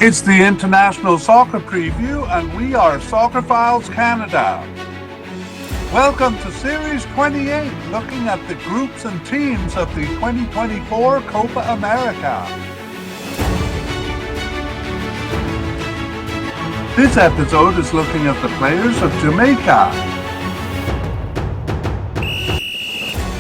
It's the International Soccer Preview, and we are Soccerphiles Canada. Welcome to Series 28, looking at the groups and teams of the 2024 Copa America. This episode is looking at the players of Jamaica.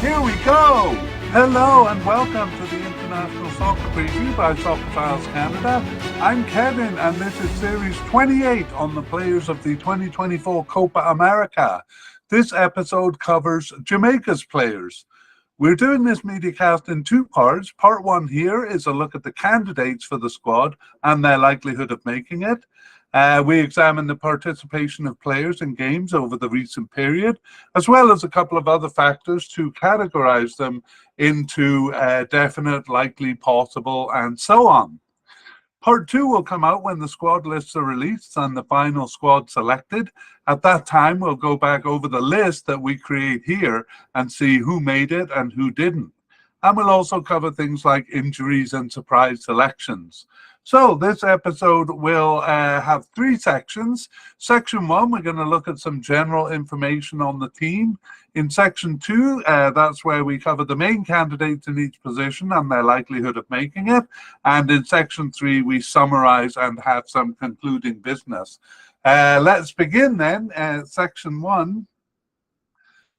Here we go! Hello and welcome to the International Soccer Preview by Soccerphiles Canada. I'm Kevin and this is Series 28 on the players of the 2024 Copa America. This episode covers Jamaica's players. We're doing this mediacast in two parts. Part one here is a look at the candidates for the squad and their likelihood of making it. We examine the participation of players in games over the recent period, as well as a couple of other factors to categorize them into definite, likely, possible, and so on. Part two will come out when the squad lists are released and the final squad selected. At that time, we'll go back over the list that we create here and see who made it and who didn't. And we'll also cover things like injuries and surprise selections. So this episode will have three sections. Section one, we're going to look at some general information on the team. In section two, that's where we cover the main candidates in each position and their likelihood of making it. And in section three, we summarize and have some concluding business. Let's begin then. Section one.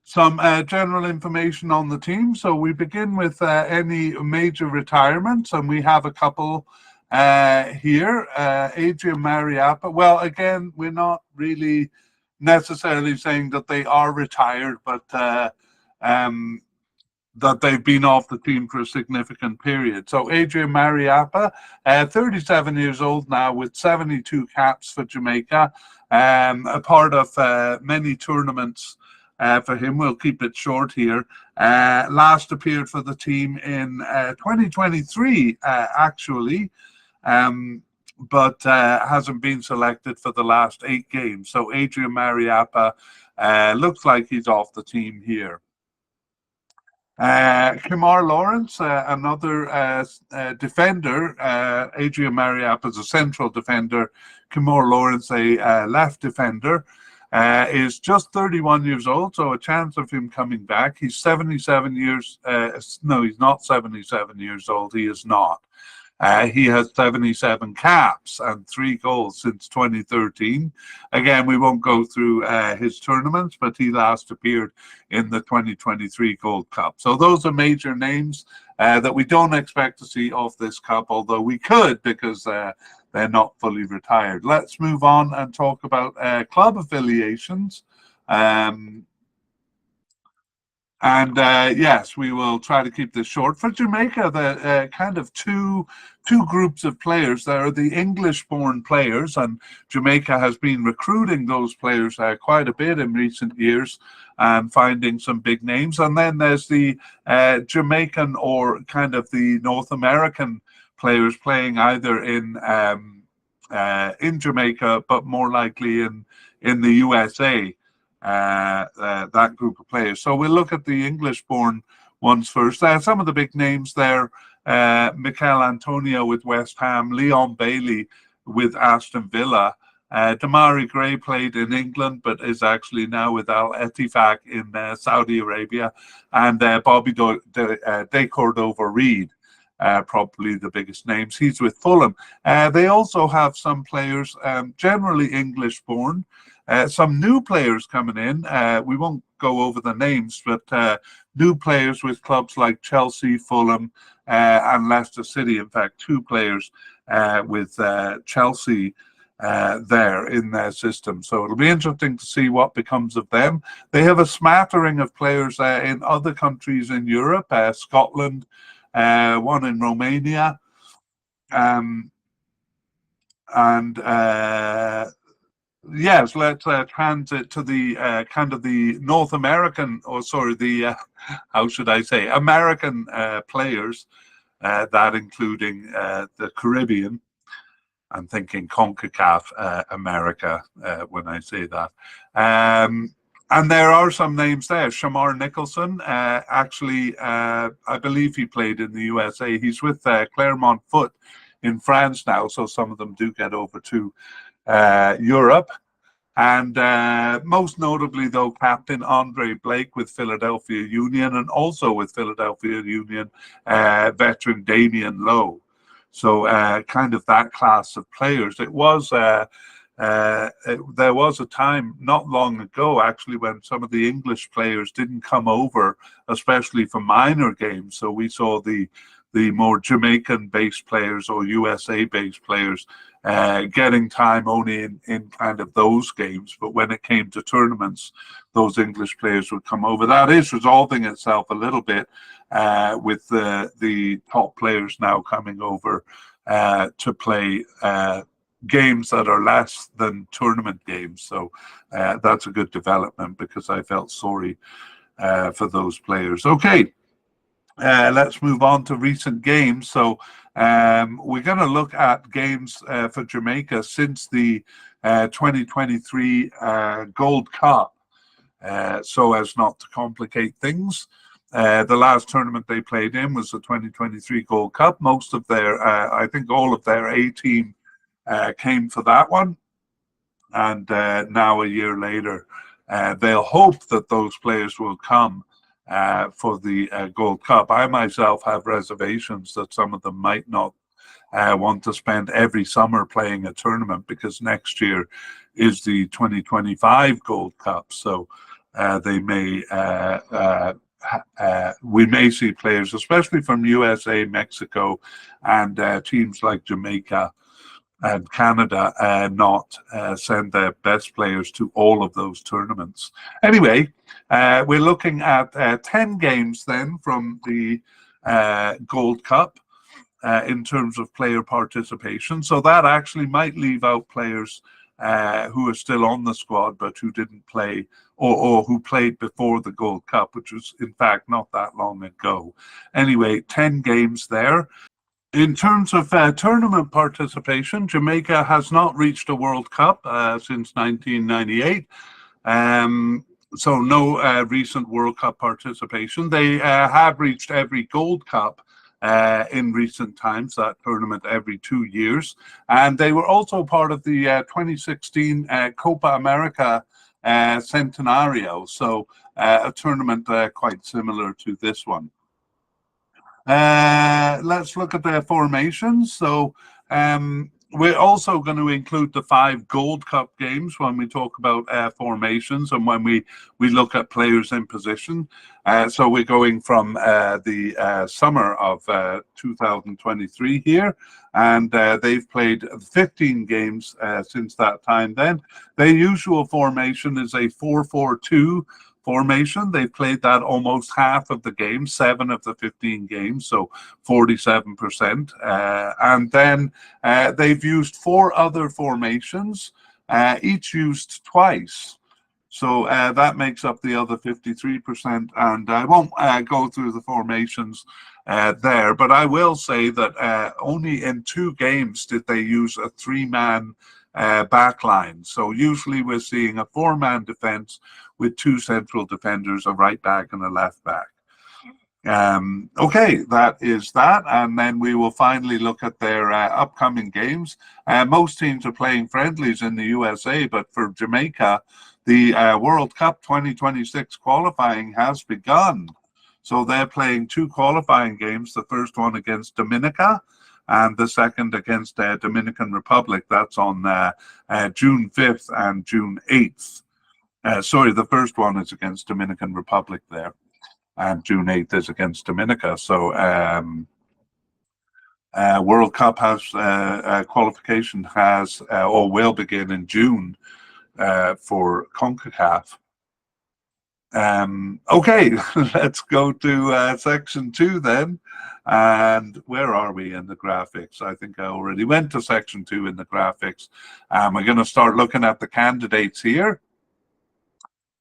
Some general information on the team. So we begin with any major retirements, and we have a couple here. Adrian Mariappa. Well, again, we're not really necessarily saying that they are retired, but that they've been off the team for a significant period. So Adrian Mariappa, 37 years old now with 72 caps for Jamaica, a part of many tournaments for him. We'll keep it short here. Last appeared for the team in 2023, actually, but hasn't been selected for the last 8 games. So Adrian Mariappa looks like he's off the team here. Kamar Lawrence, another defender. Adrian Mariappa is a central defender. Kamar Lawrence, a left defender. Is just 31 years old, so a chance of him coming back. He's 77 years, no, he's not 77 years old, he is not. He has 77 caps and 3 goals since 2013. Again, we won't go through his tournaments, but he last appeared in the 2023 Gold Cup. So those are major names that we don't expect to see off this cup, although we could because they're not fully retired. Let's move on and talk about club affiliations. Yes, we will try to keep this short. For Jamaica, the kind of two groups of players. There are the English-born players, and Jamaica has been recruiting those players quite a bit in recent years and finding some big names. And then there's the Jamaican or kind of the North American players playing either in Jamaica, but more likely in the USA. That group of players. So we'll look at the English-born ones first. Some of the big names there: Mikel Antonio with West Ham, Leon Bailey with Aston Villa. Damari Gray played in England, but is actually now with Al Ettifaq in Saudi Arabia, and Bobby De Cordova-Reid. Probably the biggest names. He's with Fulham. They also have some players, generally English-born. Some new players coming in. We won't go over the names, but new players with clubs like Chelsea, Fulham, and Leicester City. In fact, 2 players with Chelsea there in their system. So it'll be interesting to see what becomes of them. They have a smattering of players in other countries in Europe, Scotland, one in Romania, yes, let's transit to the kind of the North American, or sorry, the how should I say, American players, that including the Caribbean. I'm thinking CONCACAF America when I say that. And there are some names there. Shamar Nicholson, actually, I believe he played in the USA. He's with Claremont Foot in France now, so some of them do get over to Europe. And most notably, though, Captain Andre Blake with Philadelphia Union, and also with Philadelphia Union veteran Damian Lowe. So kind of that class of players. It was there was a time not long ago, actually, when some of the English players didn't come over, especially for minor games. So we saw the more Jamaican-based players or USA-based players getting time only in kind of those games. But when it came to tournaments, those English players would come over. That is resolving itself a little bit with the top players now coming over to play games that are less than tournament games. So that's a good development, because I felt sorry for those players. Okay. Let's move on to recent games. So we're going to look at games for Jamaica since the 2023 Gold Cup, so as not to complicate things. The last tournament they played in was the 2023 Gold Cup. Most of their, I think all of their A team came for that one. And now a year later, they'll hope that those players will come for the Gold Cup. I myself have reservations that some of them might not want to spend every summer playing a tournament, because next year is the 2025 Gold Cup. So they may we may see players, especially from USA, Mexico, and teams like Jamaica and Canada, not send their best players to all of those tournaments. Anyway, we're looking at 10 games then from the Gold Cup in terms of player participation. So that actually might leave out players who are still on the squad but who didn't play, or who played before the Gold Cup, which was in fact not that long ago. Anyway, 10 games there. In terms of tournament participation, Jamaica has not reached a World Cup since 1998. So no recent World Cup participation. They have reached every Gold Cup in recent times, that tournament every 2 years. And they were also part of the 2016 Copa America Centenario, so a tournament quite similar to this one. Let's look at their formations. So we're also going to include the 5 Gold Cup games when we talk about formations and when we look at players in position. So we're going from the summer of 2023 here, and they've played 15 games since that time then. Their usual formation is a 4-4-2 formation. They played that almost half of the games, 7 of the 15 games, so 47%. And then they've used 4 other formations, each used twice. So that makes up the other 53%. And I won't go through the formations there, but I will say that only in 2 games did they use a 3-man back line. So usually we're seeing a 4-man defense with 2 central defenders, a right back and a left back. Okay, that is that. And then we will finally look at their upcoming games. Most teams are playing friendlies in the USA, but for Jamaica, the World Cup 2026 qualifying has begun. So they're playing 2 qualifying games, the first one against Dominica and the second against Dominican Republic. That's on June 5th and June 8th. Sorry, the first one is against Dominican Republic there, and June 8th is against Dominica. So World Cup has qualification has or will begin in June for CONCACAF. Okay, let's go to section 2 then. And where are we in the graphics? I think I already went to section 2 in the graphics. We're going to start looking at the candidates here.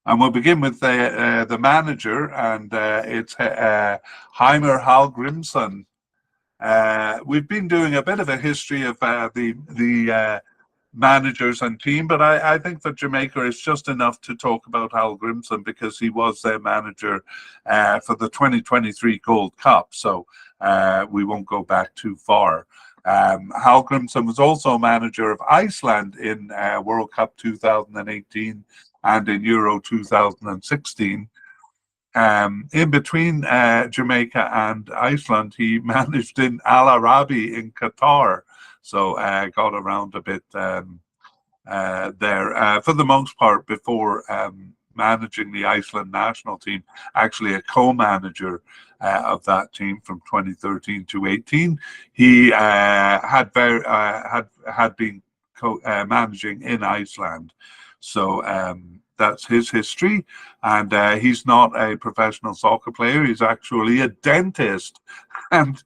And we'll begin with the manager, and it's Heimer Hallgrimsson. We've been doing a bit of a history of the managers and team, but I think that Jamaica is just enough to talk about Hal Grimson because he was their manager for the 2023 Gold Cup. So we won't go back too far. Hal Grimson was also manager of Iceland in World Cup 2018 and in Euro 2016. In between Jamaica and Iceland, he managed in Al Arabi in Qatar. So got around a bit there. For the most part, before managing the Iceland national team, actually a co-manager of that team from 2013 to 18. He had been managing in Iceland. So that's his history. And he's not a professional soccer player. He's actually a dentist. And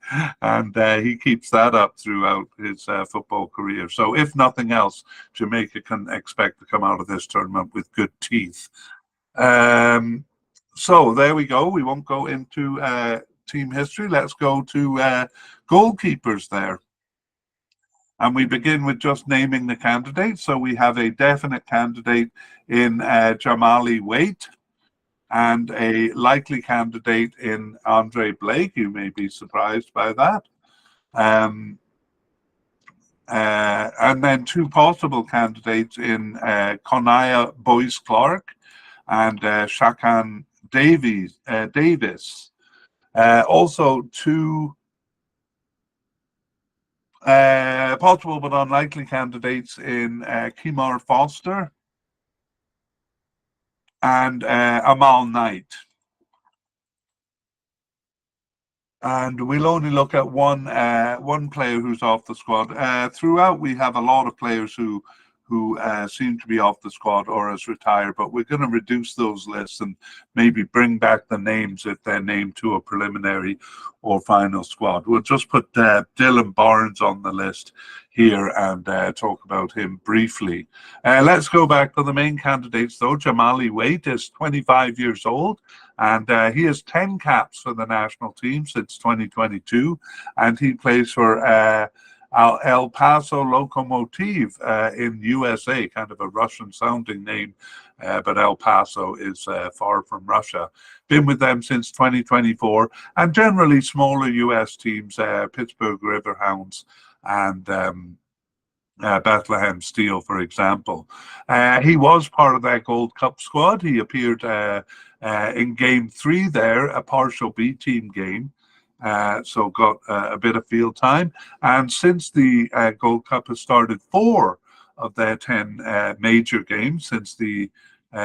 he keeps that up throughout his football career. So if nothing else, Jamaica can expect to come out of this tournament with good teeth. So there we go. We won't go into team history. Let's go to goalkeepers there. And we begin with just naming the candidates. So we have a definite candidate in Jamali Waite and a likely candidate in Andre Blake. You may be surprised by that. And then two possible candidates in Konaya Boyce-Clarke and Shakan Davis. Also two possible but unlikely candidates in Kimar Foster and Amal Knight. And we'll only look at one player who's off the squad. Throughout, we have a lot of players who seem to be off the squad or has retired, but we're going to reduce those lists and maybe bring back the names if they're named to a preliminary or final squad. We'll just put Dylan Barnes on the list here and talk about him briefly. Let's go back to the main candidates, though. Jamali Waite is 25 years old, and he has 10 caps for the national team since 2022, and he plays for El Paso Lokomotiv in USA, kind of a Russian-sounding name, but El Paso is far from Russia. Been with them since 2024, and generally smaller US teams, Pittsburgh Riverhounds and Bethlehem Steel, for example. He was part of that Gold Cup squad. He appeared in Game 3 there, a partial B team game. So got a bit of field time. And since the Gold Cup has started, 4 of their 10 major games since the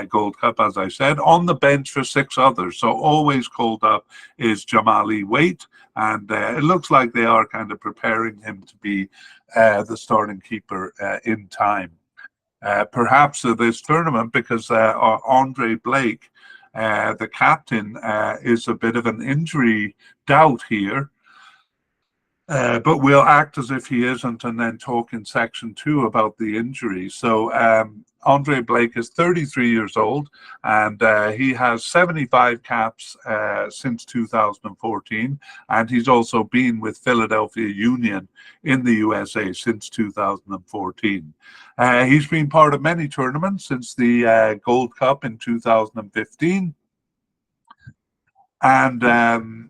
Gold Cup, as I said, on the bench for 6 others. So always called up is Jamali Waite. And it looks like they are kind of preparing him to be the starting keeper in time. Perhaps of this tournament, because Andre Blake, the captain, is a bit of an injury doubt here, but we'll act as if he isn't and then talk in section 2 about the injury. So Andre Blake is 33 years old, and he has 75 caps since 2014, and he's also been with Philadelphia Union in the USA since 2014. He's been part of many tournaments since the Gold Cup in 2015, and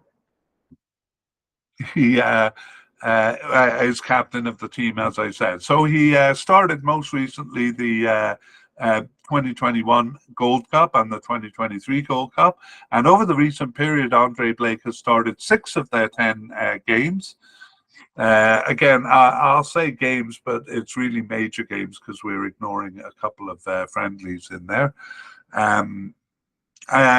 he is captain of the team, as I said. So he started most recently the 2021 Gold Cup and the 2023 Gold Cup. And over the recent period, Andre Blake has started 6 of their 10 games. Again, I'll say games, but it's really major games because we're ignoring a couple of friendlies in there.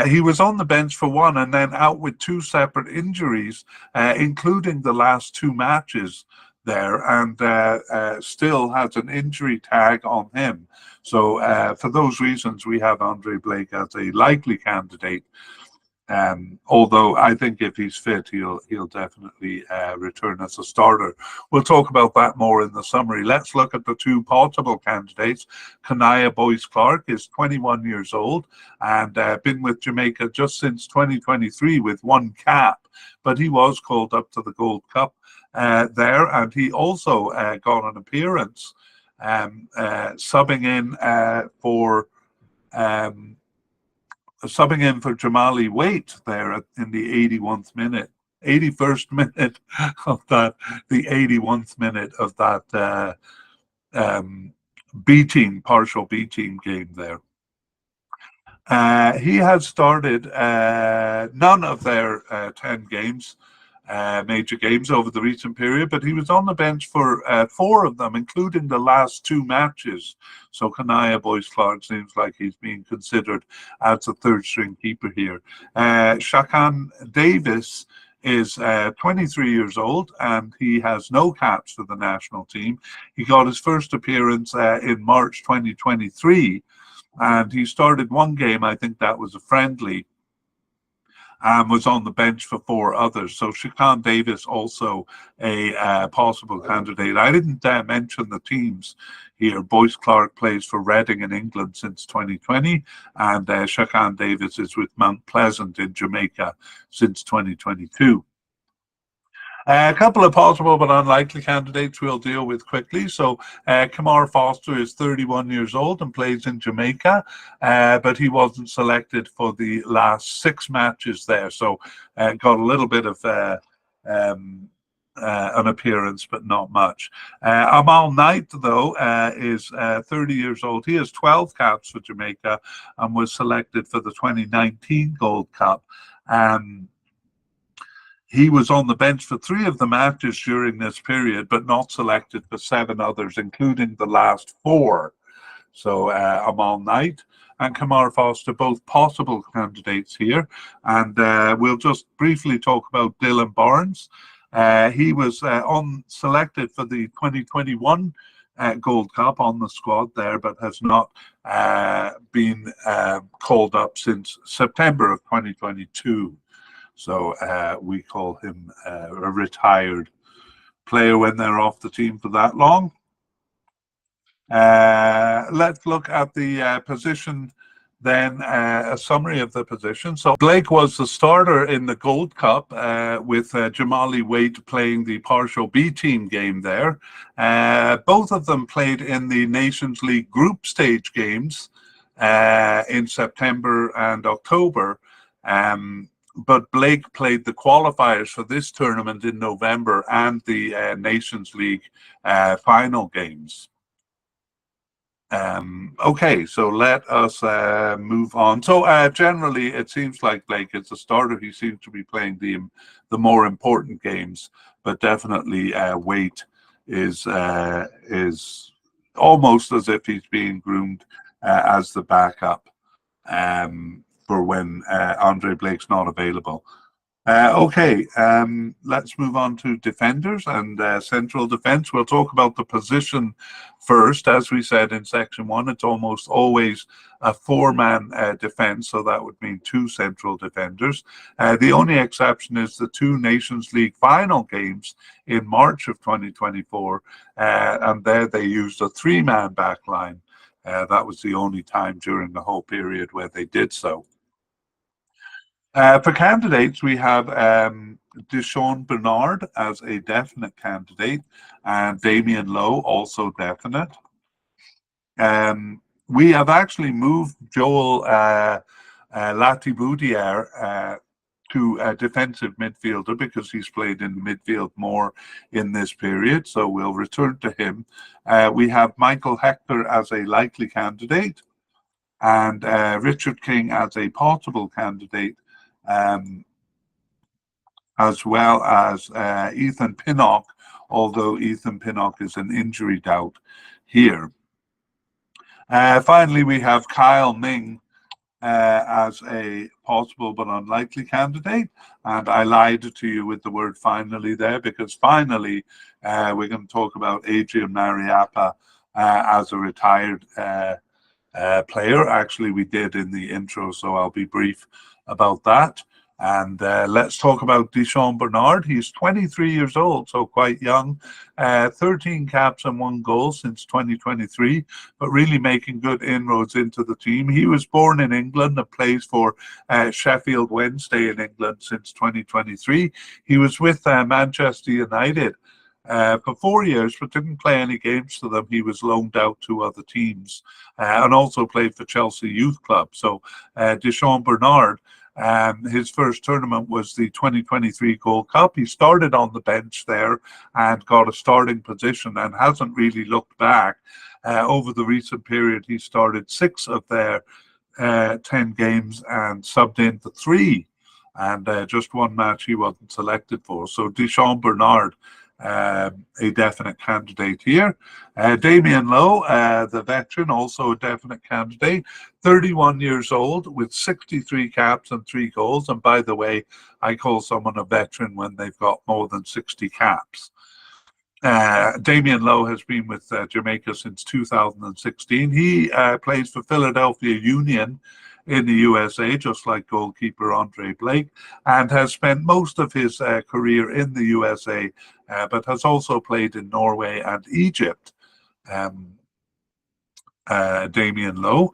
He was on the bench for 1 and then out with 2 separate injuries, including the last 2 matches there, and still has an injury tag on him. So for those reasons, we have Andre Blake as a likely candidate. Although I think if he's fit, he'll definitely return as a starter. We'll talk about that more in the summary. Let's look at the 2 possible candidates. Konaya Boyce-Clarke is 21 years old and been with Jamaica just since 2023 with 1 cap, but he was called up to the Gold Cup there, and he also got an appearance um, subbing in for Jamali Waite there in the 81st minute of that, the 81st minute of that partial B team game there. He has started none of their 10 games, major games over the recent period, but he was on the bench for 4 of them, including the last 2 matches. So Kanaya Boyce-Clarke seems like he's being considered as a third-string keeper here. Shakan Davis is 23 years old, and he has no caps for the national team. He got his first appearance in March 2023, and he started 1 game, I think that was a friendly, and was on the bench for 4 others. So Shakan Davis also a possible candidate. I didn't mention the teams here. Boyce-Clarke plays for Reading in England since 2020, and Shakan Davis is with Mount Pleasant in Jamaica since 2022. A couple of possible but unlikely candidates we'll deal with quickly. So Kamar Foster is 31 years old and plays in Jamaica, but he wasn't selected for the last 6 matches there. So got a little bit of an appearance, but not much. Amal Knight, though, is 30 years old. He has 12 caps for Jamaica and was selected for the 2019 Gold Cup. He was on the bench for 3 of the matches during this period, but not selected for 7 others, including the last 4. So Amal Knight and Kamar Foster, both possible candidates here. And we'll just briefly talk about Dylan Barnes. He was selected for the 2021 Gold Cup on the squad there, but has not been called up since September of 2022. So we call him a retired player when they're off the team for that long. Let's look at the position then, a summary of the position. So Blake was the starter in the Gold Cup with Jamali Waite playing the partial B team game there. Both of them played in the Nations League group stage games in September and October. But Blake played the qualifiers for this tournament in November and the Nations League final games. Okay, so let us move on. So generally, it seems like Blake is a starter. He seems to be playing the more important games, but definitely Waite is almost as if he's being groomed as the backup for when Andre Blake's not available. Okay, let's move on to defenders and central defense. We'll talk about the position first. As we said in section 1, it's almost always a 4-man defense, so that would mean 2 central defenders. The only exception is the 2 Nations League final games in March of 2024, and there they used a 3-man back line. That was the only time during the whole period where they did so. For candidates, we have Deshaun Bernard as a definite candidate, and Damien Lowe also definite. We have actually moved Joel Latiboudiere to a defensive midfielder because he's played in midfield more in this period, so we'll return to him. We have Michael Hector as a likely candidate, and Richard King as a possible candidate, as well as Ethan Pinnock, although Ethan Pinnock is an injury doubt here. Finally, we have Kyle Ming as a possible but unlikely candidate, and I lied to you with the word finally there, because finally we're going to talk about Adrian Mariappa as a retired player. Actually, we did in the intro, so I'll be brief about that. And let's talk about Deshaun Bernard. He's 23 years old, so quite young. 13 caps and 1 goal since 2023, but really making good inroads into the team. He was born in England and plays for Sheffield Wednesday in England since 2023. He was with Manchester United for 4 years, but didn't play any games for them. He was loaned out to other teams and also played for Chelsea Youth Club. So Deschamps Bernard, his first tournament was the 2023 Gold Cup. He started on the bench there and got a starting position and hasn't really looked back. Over the recent period, he started 6 of their 10 games and subbed in for 3. And just one match he wasn't selected for. So Deschamps Bernard, a definite candidate here. Damien Lowe, the veteran, also a definite candidate. 31 years old with 63 caps and 3 goals. And by the way, I call someone a veteran when they've got more than 60 caps. Damien Lowe has been with Jamaica since 2016. He plays for Philadelphia Union in the USA, just like goalkeeper Andre Blake, and has spent most of his career in the USA, but has also played in Norway and Egypt. Damien Lowe.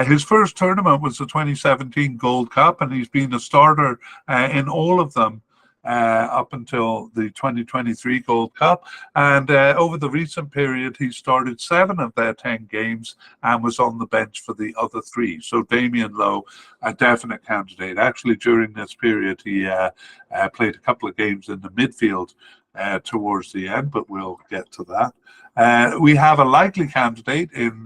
His first tournament was the 2017 Gold Cup, and he's been a starter in all of them up until the 2023 Gold Cup. And over the recent period, he started 7 of their 10 games and was on the bench for the other 3. So Damien Lowe, a definite candidate. Actually, during this period, he played a couple of games in the midfield towards the end, but we'll get to that. We have a likely candidate in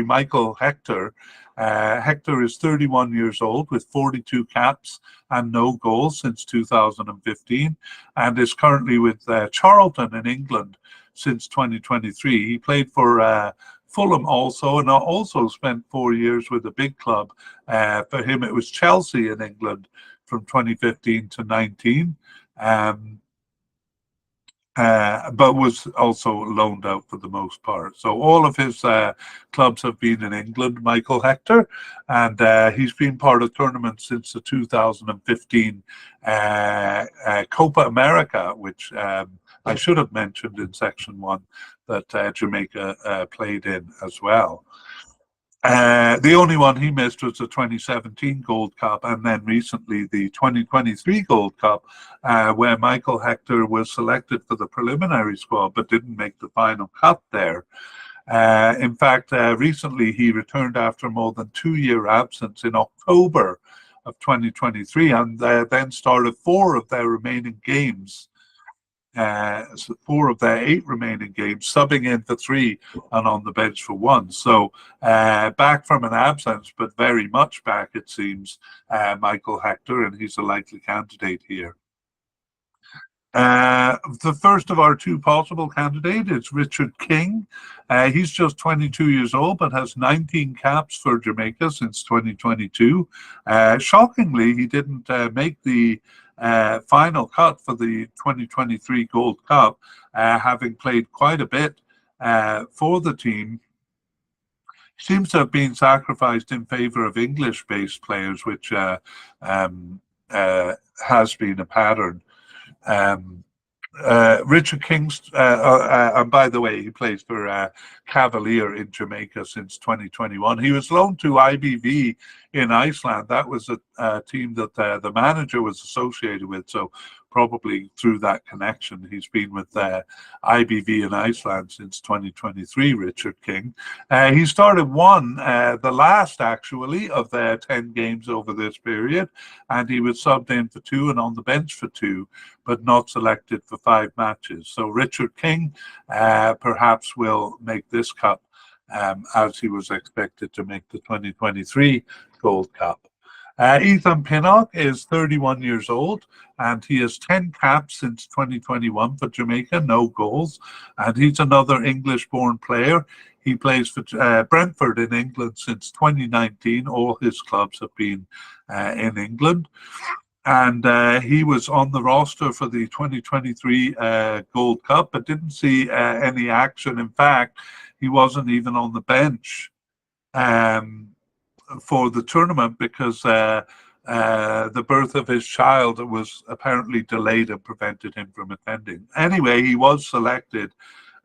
Michael Hector. Hector is 31 years old with 42 caps and no goals since 2015 and is currently with Charlton in England since 2023. He played for Fulham also, and also spent 4 years with a big club. For him, it was Chelsea in England from 2015 to 19. But was also loaned out for the most part. So all of his clubs have been in England, Michael Hector, and he's been part of tournaments since the 2015 Copa America, which I should have mentioned in section 1 that Jamaica played in as well. The only one he missed was the 2017 Gold Cup, and then recently the 2023 Gold Cup, where Michael Hector was selected for the preliminary squad but didn't make the final cut there. In fact, recently he returned after more than 2-year absence in October of 2023 and then started 4 of their remaining games. 4 of their 8 remaining games, subbing in for 3 and on the bench for 1. So back from an absence, but very much back, it seems, Michael Hector, and he's a likely candidate here. The first of our 2 possible candidates is Richard King. He's just 22 years old, but has 19 caps for Jamaica since 2022. Shockingly, he didn't make the final cut for the 2023 Gold Cup, having played quite a bit for the team. Seems to have been sacrificed in favor of English-based players, which has been a pattern. Richard King's, and by the way, he plays for Cavalier in Jamaica since 2021. He was loaned to IBV in Iceland. That was a team that the manager was associated with, so probably through that connection, he's been with IBV in Iceland since 2023, Richard King. He started the last actually of their 10 games over this period, and he was subbed in for 2 and on the bench for 2, but not selected for 5 matches. So Richard King perhaps will make this cup as he was expected to make the 2023 Gold Cup. Ethan Pinnock is 31 years old and he has 10 caps since 2021 for Jamaica, no goals. And he's another English-born player. He plays for Brentford in England since 2019. All his clubs have been in England. And he was on the roster for the 2023 Gold Cup, but didn't see any action. In fact, he wasn't even on the bench for the tournament because the birth of his child was apparently delayed and prevented him from attending. Anyway, he was selected,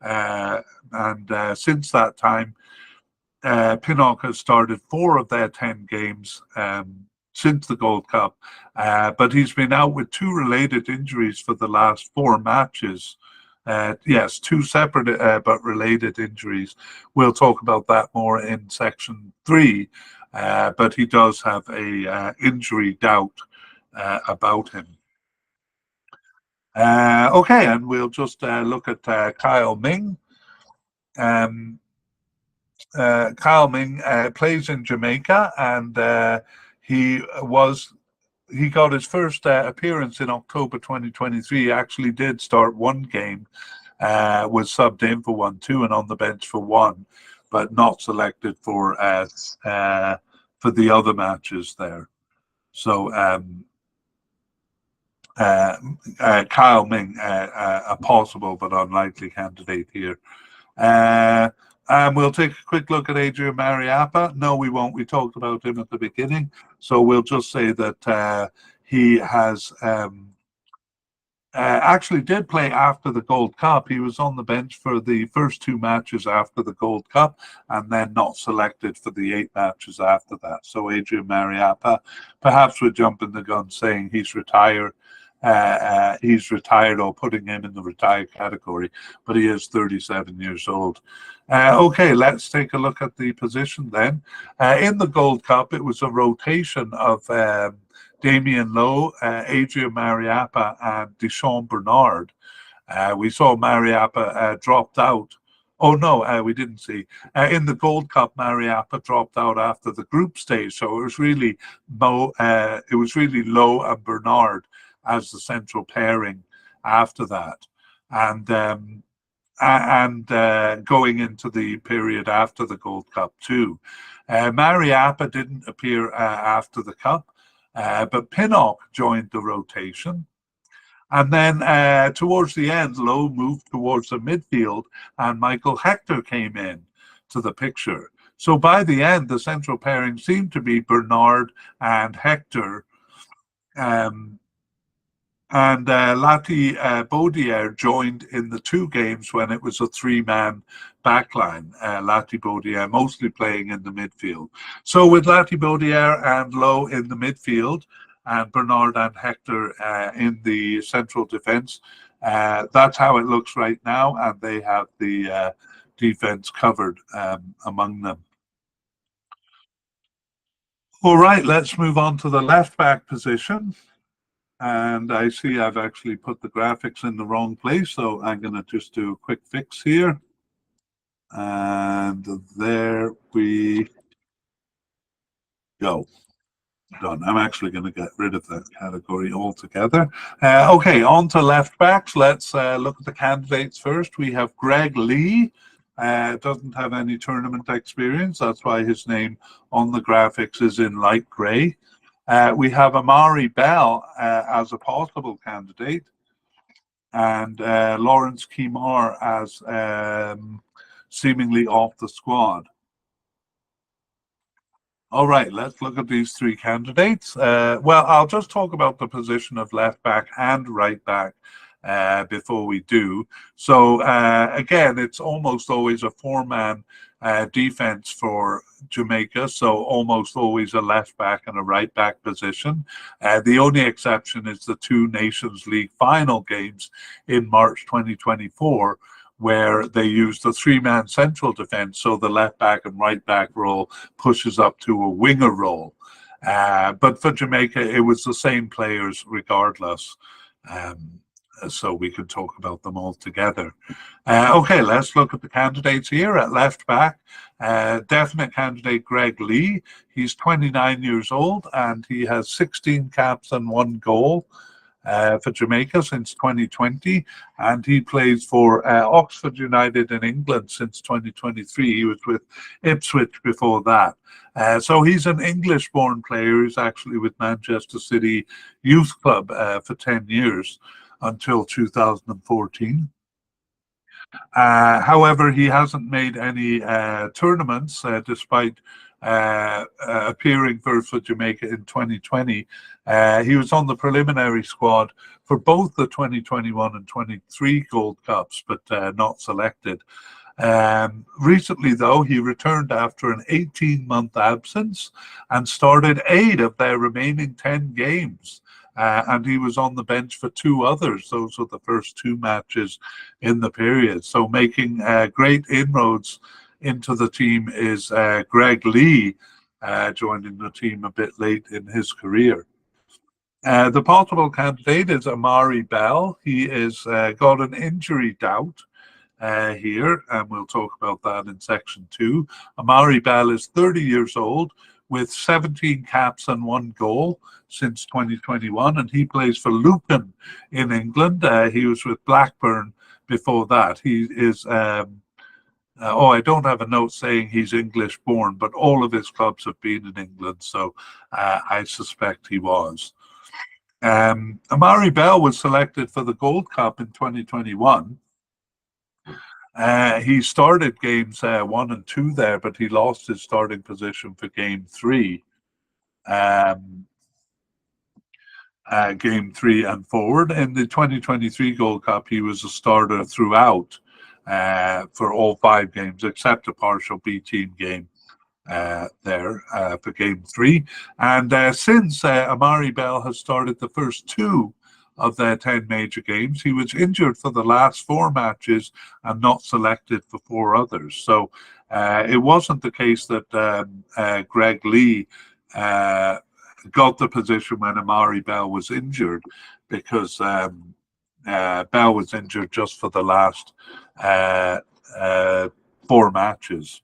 and since that time, Pinnock has started 4 of their 10 games since the Gold Cup, but he's been out with two related injuries for the last four matches. Yes, two separate but related injuries. We'll talk about that more in section 3, but he does have a injury doubt about him. Okay, and we'll just look at Kyle Ming. Kyle Ming plays in Jamaica, and he got his first appearance in October 2023. He actually did start one game, was subbed in for one, two, and on the bench for one, but not selected for the other matches there. So Kyle Ming, a possible but unlikely candidate here. And we'll take a quick look at Adrian Mariappa. No, we won't. We talked about him at the beginning. So we'll just say that he has actually did play after the Gold Cup. He was on the bench for the first two matches after the Gold Cup and then not selected for the 8 matches after that. So Adrian Mariappa, perhaps we're jumping the gun saying he's retired. He's retired or putting him in the retired category, but he is 37 years old. Okay, let's take a look at the position then. In the Gold Cup, it was a rotation of Damien Lowe, Adrian Mariappa, and Deschamps Bernard. We saw Mariappa dropped out. Oh no, we didn't see. In the Gold Cup, Mariappa dropped out after the group stage, so it was really Lowe and Bernard as the central pairing after that, and going into the period after the Gold Cup too. Mariappa didn't appear after the Cup, but Pinnock joined the rotation. And then towards the end, Lowe moved towards the midfield and Michael Hector came in to the picture. So by the end, the central pairing seemed to be Bernard and Hector. And Lati Baudier joined in the 2 games when it was a 3-man backline. Lati Baudier mostly playing in the midfield. So with Lati Baudier and Lowe in the midfield and Bernard and Hector in the central defence, that's how it looks right now, and they have the defence covered among them. All right, let's move on to the left back position. And I see I've actually put the graphics in the wrong place, so I'm going to just do a quick fix here. And there we go. Done. I'm actually going to get rid of that category altogether. Okay, on to left backs. Let's look at the candidates first. We have Greg Lee. Doesn't have any tournament experience. That's why his name on the graphics is in light grey. We have Amari Bell as a possible candidate, and Lawrence Kimar as seemingly off the squad. All right, let's look at these 3 candidates. Well, I'll just talk about the position of left back and right back before we do. So again, it's almost always a 4-man defense for Jamaica, so almost always a left back and a right back position. The only exception is the 2 Nations League final games in March 2024, where they used the 3-man central defense, so the left back and right back role pushes up to a winger role. But for Jamaica, it was the same players regardless. So we could talk about them all together. Okay, let's look at the candidates here at left back. Definite candidate Greg Lee. He's 29 years old and he has 16 caps and 1 goal for Jamaica since 2020, and he plays for Oxford United in England since 2023. He was with Ipswich before that. So he's an English-born player who's actually with Manchester City Youth Club for 10 years. Until 2014. However, he hasn't made any tournaments despite appearing for Jamaica in 2020. He was on the preliminary squad for both the 2021 and 23 Gold Cups, but not selected. Recently, though, he returned after an 18-month absence and started 8 of their remaining 10 games. And he was on the bench for 2 others. Those were the first 2 matches in the period. So making great inroads into the team is Greg Lee, joining the team a bit late in his career. The possible candidate is Amari Bell. He is got an injury doubt here, and we'll talk about that in section 2. Amari Bell is 30 years old with 17 caps and 1 goal since 2021, and he plays for Lucan in England. He was with Blackburn before that. He is I don't have a note saying he's English born, but all of his clubs have been in England, so I suspect he was. Amari Bell was selected for the Gold Cup in 2021. He started games 1 and 2 there, but he lost his starting position for game 3. Game 3 and forward. In the 2023 Gold Cup, he was a starter throughout for all 5 games, except a partial B team game there for game 3. And since Amari Bell has started the first 2 of their 10 major games, he was injured for the last 4 matches and not selected for 4 others. So it wasn't the case that Greg Lee got the position when Amari Bell was injured, because Bell was injured just for the last 4 matches.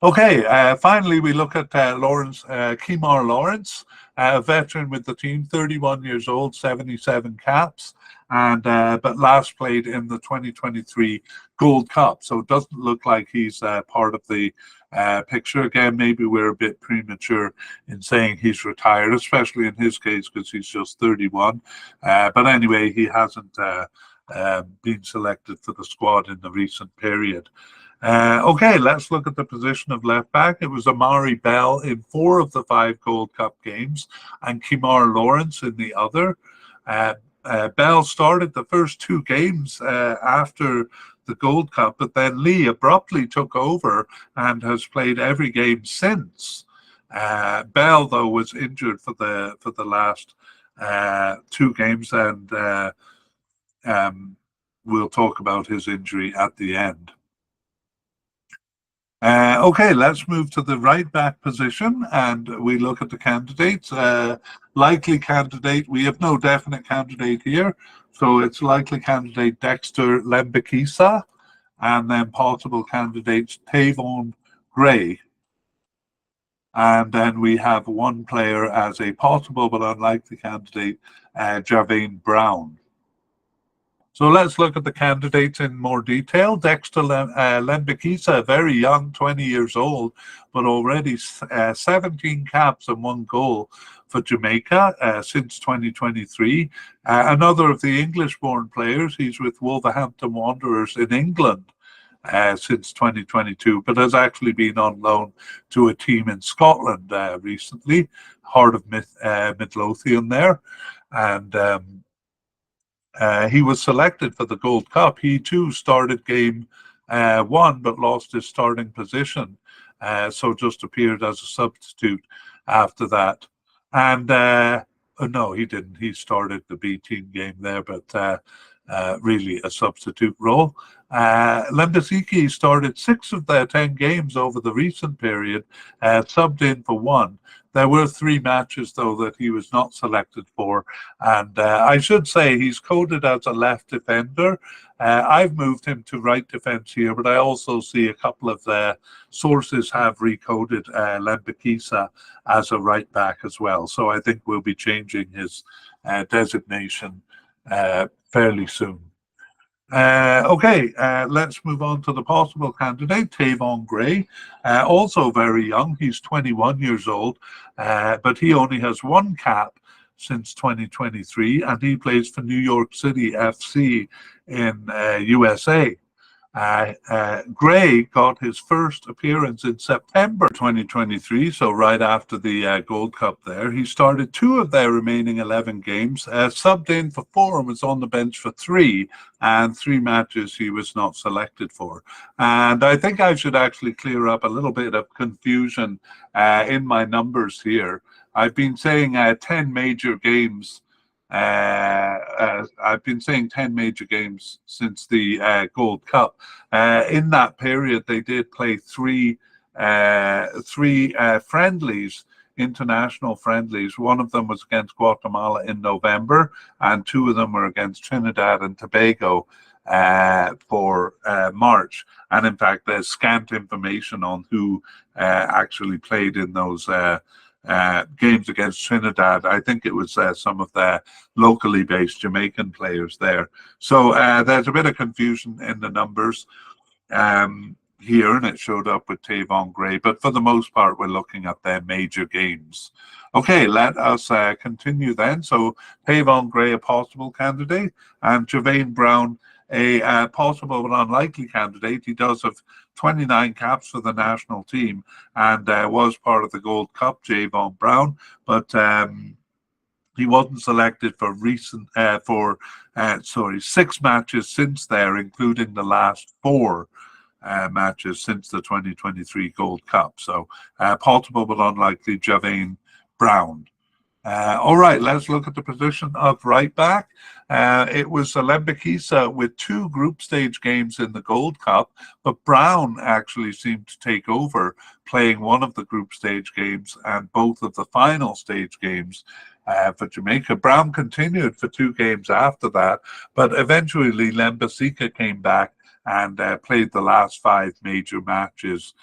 Okay, finally we look at Kemar Lawrence, a veteran with the team, 31 years old, 77 caps, and but last played in the 2023 Gold Cup. So it doesn't look like he's part of the picture. Again, maybe we're a bit premature in saying he's retired, especially in his case because he's just 31. But anyway, he hasn't been selected for the squad in the recent period. Okay, let's look at the position of left back. It was Amari Bell in 4 of the 5 Gold Cup games and Kemar Lawrence in the other. Bell started the first 2 games after the Gold Cup, but then Lee abruptly took over and has played every game since. Bell, though, was injured for the last 2 games, and we'll talk about his injury at the end. Okay, let's move to the right back position and we look at the candidates. Likely candidate, we have no definite candidate here, so it's likely candidate Dexter Lembikisa, and then possible candidates Tavon Gray. And then we have 1 player as a possible but unlikely candidate, Javane Brown. So let's look at the candidates in more detail. Dexter Lembikisa, very young, 20 years old, but already 17 caps and 1 goal for Jamaica since 2023. Another of the English-born players, he's with Wolverhampton Wanderers in England since 2022, but has actually been on loan to a team in Scotland recently, Heart of Midlothian there. And he was selected for the Gold Cup. He too started game 1, but lost his starting position, so just appeared as a substitute after that. And no, he didn't. He started the B team game there, but really a substitute role. Lembikisa started 6 of their 10 games over the recent period, subbed in for 1. There were 3 matches, though, that he was not selected for. And I should say he's coded as a left defender. I've moved him to right defense here, but I also see a couple of the sources have recoded Lembikisa as a right back as well. So I think we'll be changing his designation fairly soon. Okay, let's move on to the possible candidate, Tavon Gray. Also very young, he's 21 years old, but he only has 1 cap since 2023, and he plays for New York City FC in USA. Gray got his first appearance in September 2023, so right after the Gold Cup there. He started 2 of their remaining 11 games, subbed in for 4 and was on the bench for 3, and 3 matches he was not selected for. And I think I should actually clear up a little bit of confusion in my numbers here. I've been saying 10 major games. I've been saying 10 major games since the Gold Cup. In that period, they did play three friendlies, international friendlies. One of them was against Guatemala in November, and 2 of them were against Trinidad and Tobago for March. And in fact, there's scant information on who actually played in those games against Trinidad. I think it was some of the locally based Jamaican players there. So there's a bit of confusion in the numbers here, and it showed up with Tavon Gray. But for the most part, we're looking at their major games. Okay, let us continue then. So Tavon Gray, a possible candidate, and Javane Brown, a possible but unlikely candidate. He does have 29 caps for the national team and was part of the Gold Cup, Javon Brown, but he wasn't selected for 6 matches since there, including the last 4 matches since the 2023 Gold Cup. So possible but unlikely, Javane Brown. All right, let's look at the position of right back. It was Lembikisa with 2 group stage games in the Gold Cup, but Brown actually seemed to take over, playing 1 of the group stage games and both of the final stage games for Jamaica. Brown continued for 2 games after that, but eventually Lembikisa came back and played the last 5 major matches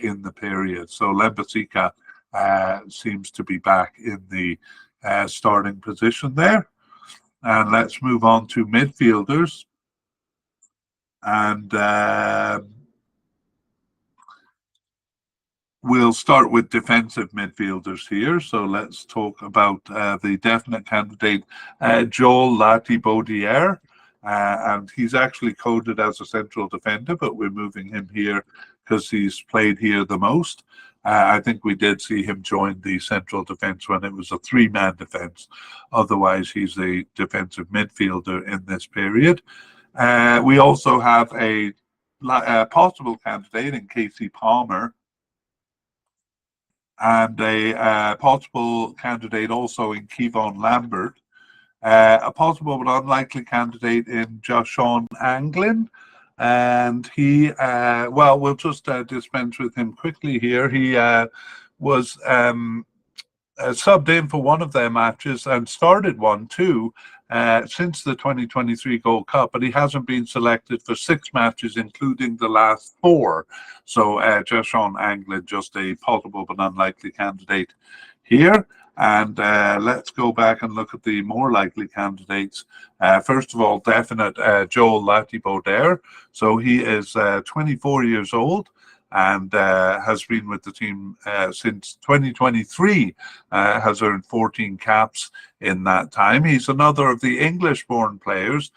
in the period. So Lembikisa seems to be back in the starting position there. And let's move on to midfielders. And we'll start with defensive midfielders here. So let's talk about the definite candidate, Joel Lati-Baudière. And he's actually coded as a central defender, but we're moving him here because he's played here the most. I think we did see him join the central defense when it was a 3-man defense. Otherwise, he's a defensive midfielder in this period. We also have a possible candidate in Casey Palmer, and a possible candidate also in Kevon Lambert. A possible but unlikely candidate in Joshon Anglin. And he, well, we'll just dispense with him quickly here. He was subbed in for 1 of their matches and started 1 too since the 2023 Gold Cup, but he hasn't been selected for 6 matches, including the last 4. So Joshon Anglin, just a possible but unlikely candidate here. And let's go back and look at the more likely candidates. First of all, definite Joel Lati-Baudière. So he is 24 years old and has been with the team since 2023, has earned 14 caps in that time. He's another of the English-born players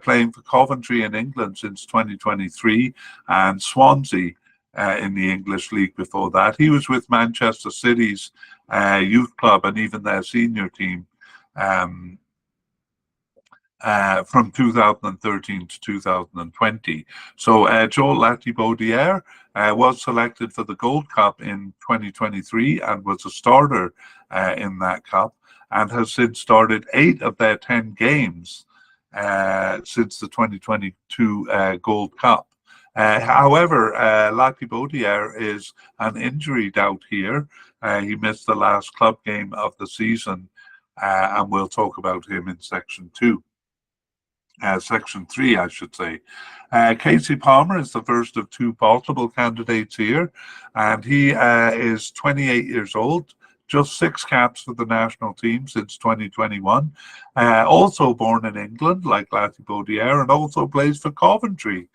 playing for Coventry in England since 2023 and Swansea in the English League before that. He was with Manchester City's youth club and even their senior team from 2013 to 2020. So Joel Lati-Baudière was selected for the Gold Cup in 2023 and was a starter in that cup, and has since started 8 of their 10 games since the 2022 Gold Cup. However, Lati-Baudière is an injury doubt here. He missed the last club game of the season, and we'll talk about him in section 3, I should say. Casey Palmer is the first of 2 possible candidates here, and he is 28 years old, just 6 caps for the national team since 2021. Also born in England, like Lati-Baudière, and also plays for Coventry.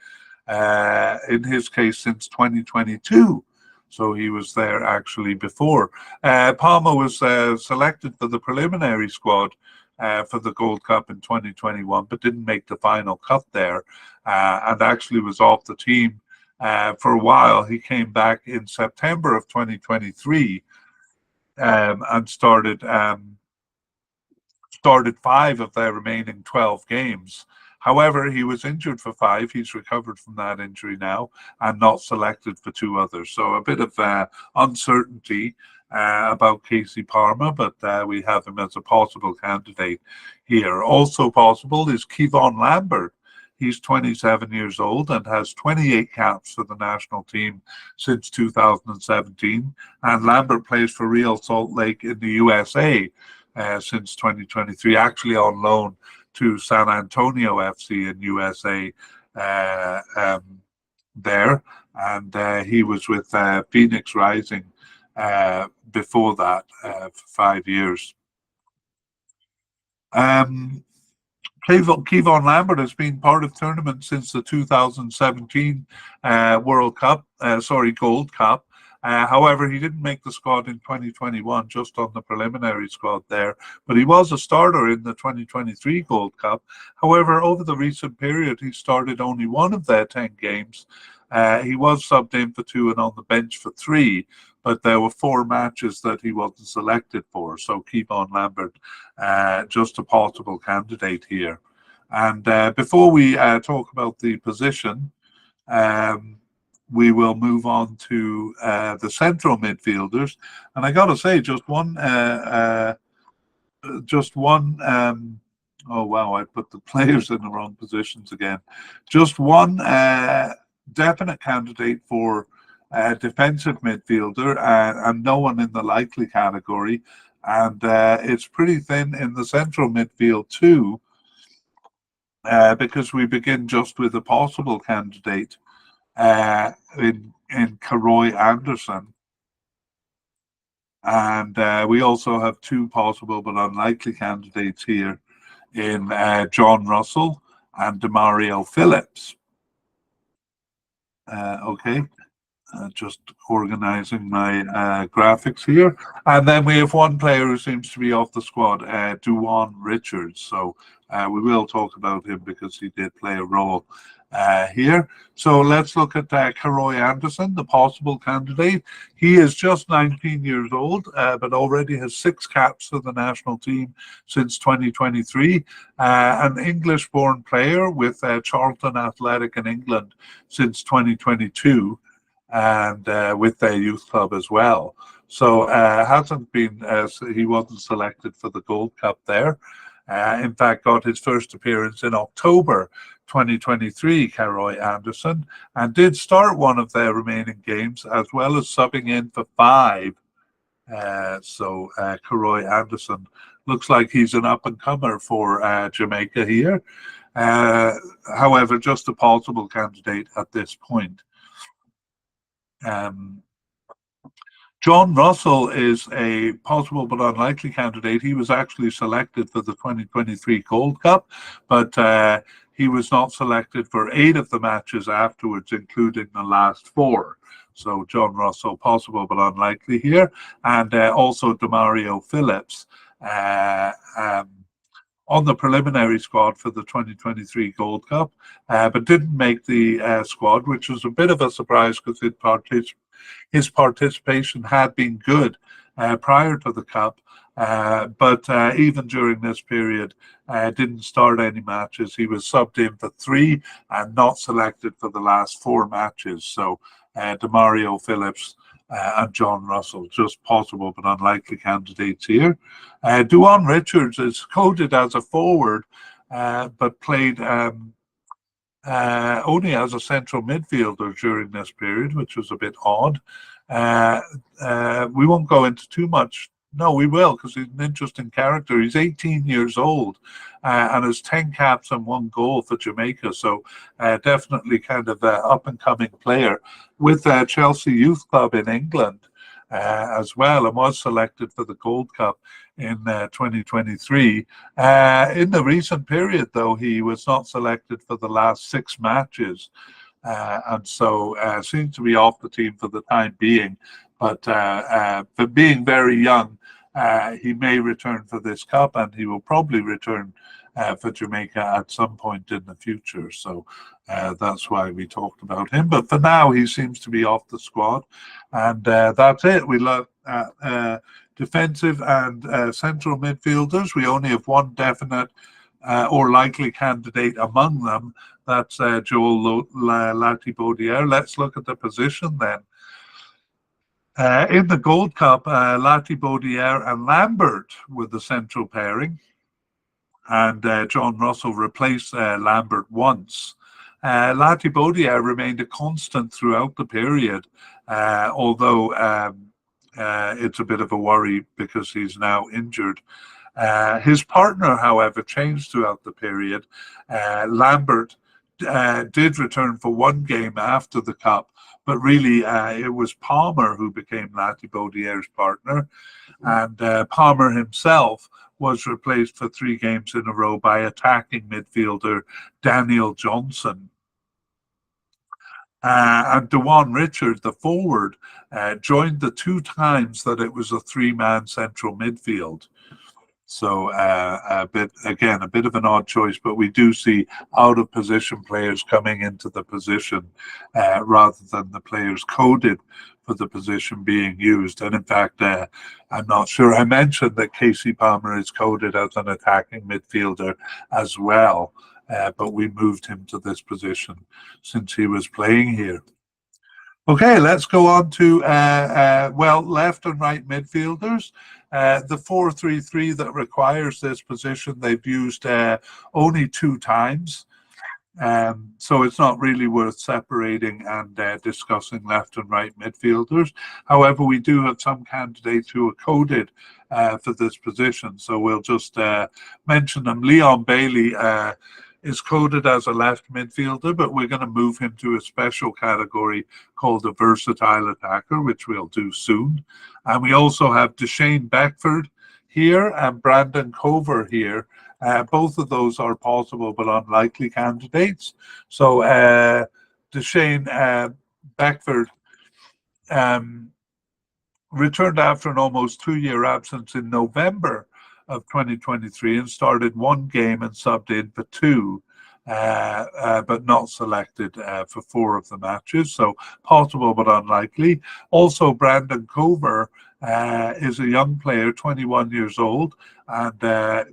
In his case since 2022, so he was there actually before. Palmer was selected for the preliminary squad for the Gold Cup in 2021, but didn't make the final cut there, and actually was off the team for a while. He came back in September of 2023 and started 5 of their remaining 12 games. However, he was injured for 5. He's recovered from that injury now and not selected for 2 others. So a bit of uncertainty about Casey Parma, but we have him as a possible candidate here. Also possible is Kevon Lambert. He's 27 years old and has 28 caps for the national team since 2017. And Lambert plays for Real Salt Lake in the USA since 2023, actually on loan to San Antonio FC in USA there. And he was with Phoenix Rising before that for 5 years. Kevon Lambert has been part of tournaments since the 2017 Gold Cup. However, he didn't make the squad in 2021, just on the preliminary squad there. But he was a starter in the 2023 Gold Cup. However, over the recent period, he started only 1 of their 10 games. He was subbed in for 2 and on the bench for 3. But there were 4 matches that he wasn't selected for. So Kevon Lambert, just a possible candidate here. And before we talk about the position, we will move on to the central midfielders. And I got to say, oh wow, I put the players in the wrong positions again. Just one definite candidate for defensive midfielder, and no one in the likely category. And it's pretty thin in the central midfield too, because we begin just with a possible candidate in Karoy Anderson. And we also have 2 possible but unlikely candidates here in John Russell and Demario Phillips. Okay. Just organizing my graphics here. And then we have 1 player who seems to be off the squad, Duane Richards. So we will talk about him because he did play a role here. So let's look at Karoy Anderson, the possible candidate. He is just 19 years old, but already has 6 caps for the national team since 2023. An English-born player with Charlton Athletic in England since 2022. And with their youth club as well. So hasn't been, he wasn't selected for the Gold Cup there. In fact, got his first appearance in October 2023, Karoy Anderson, and did start 1 of their remaining games, as well as subbing in for 5. So Karoy Anderson looks like he's an up-and-comer for Jamaica here. However, just a possible candidate at this point. John Russell is a possible but unlikely candidate. He was actually selected for the 2023 Gold Cup, but he was not selected for 8 of the matches afterwards, including the last 4. So John Russell, possible but unlikely here. And also Demario Phillips on the preliminary squad for the 2023 Gold Cup, but didn't make the squad, which was a bit of a surprise because his participation had been good prior to the Cup, but even during this period, didn't start any matches. He was subbed in for 3 and not selected for the last 4 matches. So Demario Phillips and John Russell, just possible but unlikely candidates here. Duane Richards is coded as a forward, but played only as a central midfielder during this period, which was a bit odd. We won't go into too much. No, we will, because he's an interesting character. He's 18 years old and has 10 caps and 1 goal for Jamaica. So definitely kind of an up-and-coming player with Chelsea Youth Club in England as well, and was selected for the Gold Cup in 2023. In the recent period, though, he was not selected for the last 6 matches. And so seems to be off the team for the time being. But for being very young, he may return for this cup, and he will probably return for Jamaica at some point in the future. So that's why we talked about him. But for now, he seems to be off the squad. And that's it. We look at defensive and central midfielders. We only have one definite or likely candidate among them. That's Joel Latibaudiere. Let's look at the position then. In the Gold Cup, Latibaudiere and Lambert were the central pairing, and John Russell replaced Lambert once. Latibaudiere remained a constant throughout the period, although it's a bit of a worry because he's now injured. His partner, however, changed throughout the period. Lambert did return for one game after the Cup, but really it was Palmer who became Latibaudiere's partner, and Palmer himself was replaced for 3 games in a row by attacking midfielder Daniel Johnson. And Dewan Richard, the forward, joined the 2 times that it was a 3-man central midfield. So a bit of an odd choice, but we do see out of position players coming into the position rather than the players coded for the position being used. And in fact, I'm not sure I mentioned that Casey Palmer is coded as an attacking midfielder as well, but we moved him to this position since he was playing here. Okay, let's go on to, left and right midfielders. The 4-3-3 that requires this position, they've used only 2 times. So it's not really worth separating and discussing left and right midfielders. However, we do have some candidates who are coded for this position. So we'll just mention them. Leon Bailey is coded as a left midfielder, but we're going to move him to a special category called a versatile attacker, which we'll do soon. And we also have Deshane Beckford here and Brandon Cover here. Both of those are possible but unlikely candidates. So Deshane Beckford returned after an almost 2-year absence in November of 2023 and started 1 game and subbed in for 2, but not selected for 4 of the matches. So possible but unlikely. Also, Brandon Cover is a young player, 21 years old, and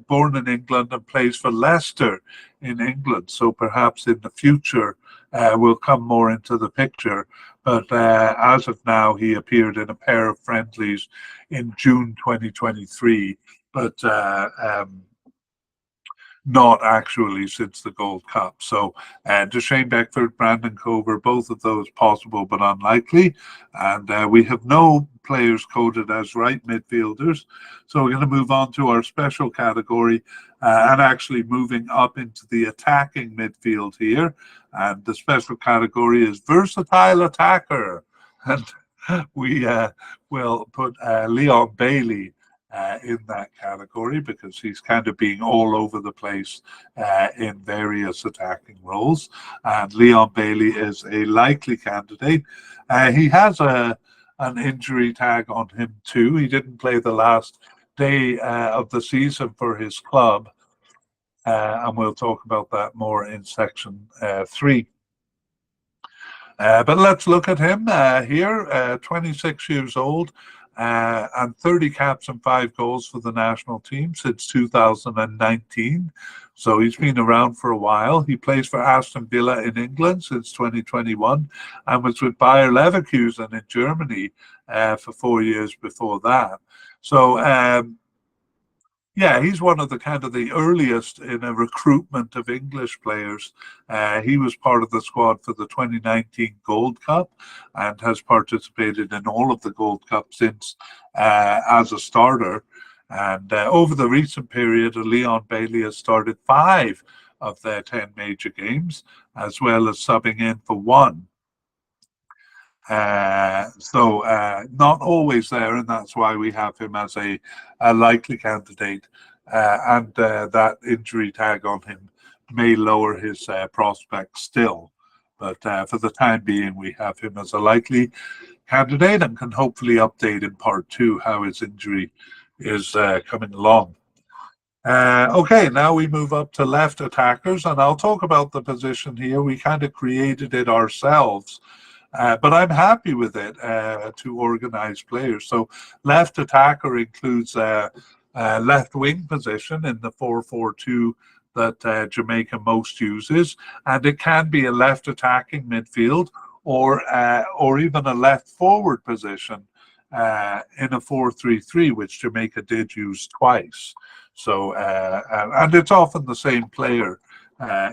born in England and plays for Leicester in England. So perhaps in the future will come more into the picture. But as of now, he appeared in a pair of friendlies in June 2023. But not actually since the Gold Cup. So Deshane Beckford, Brandon Cover, both of those possible but unlikely. And we have no players coded as right midfielders. So we're going to move on to our special category and actually moving up into the attacking midfield here. And the special category is versatile attacker. And we will put Leon Bailey in that category because he's kind of being all over the place in various attacking roles. And Leon Bailey is a likely candidate. He has an injury tag on him too. He didn't play the last day of the season for his club. And we'll talk about that more in section 3. But let's look at him here, 26 years old. And 30 caps and 5 goals for the national team since 2019. So he's been around for a while. He plays for Aston Villa in England since 2021 and was with Bayer Leverkusen in Germany for 4 years before that. So, he's one of the earliest in a recruitment of English players. He was part of the squad for the 2019 Gold Cup and has participated in all of the Gold Cup since as a starter. And over the recent period, Leon Bailey has started 5 of their 10 major games, as well as subbing in for 1. Not always there, and that's why we have him as a likely candidate. And that injury tag on him may lower his prospects still. But for the time being, we have him as a likely candidate and can hopefully update in part 2 how his injury is coming along. Okay, now we move up to left attackers, and I'll talk about the position here. We kind of created it ourselves, but I'm happy with it to organize players. So left attacker includes left wing position in the 4-4-2 that Jamaica most uses, and it can be a left attacking midfield or even a left forward position in a 4-3-3, which Jamaica did use twice. So and it's often the same player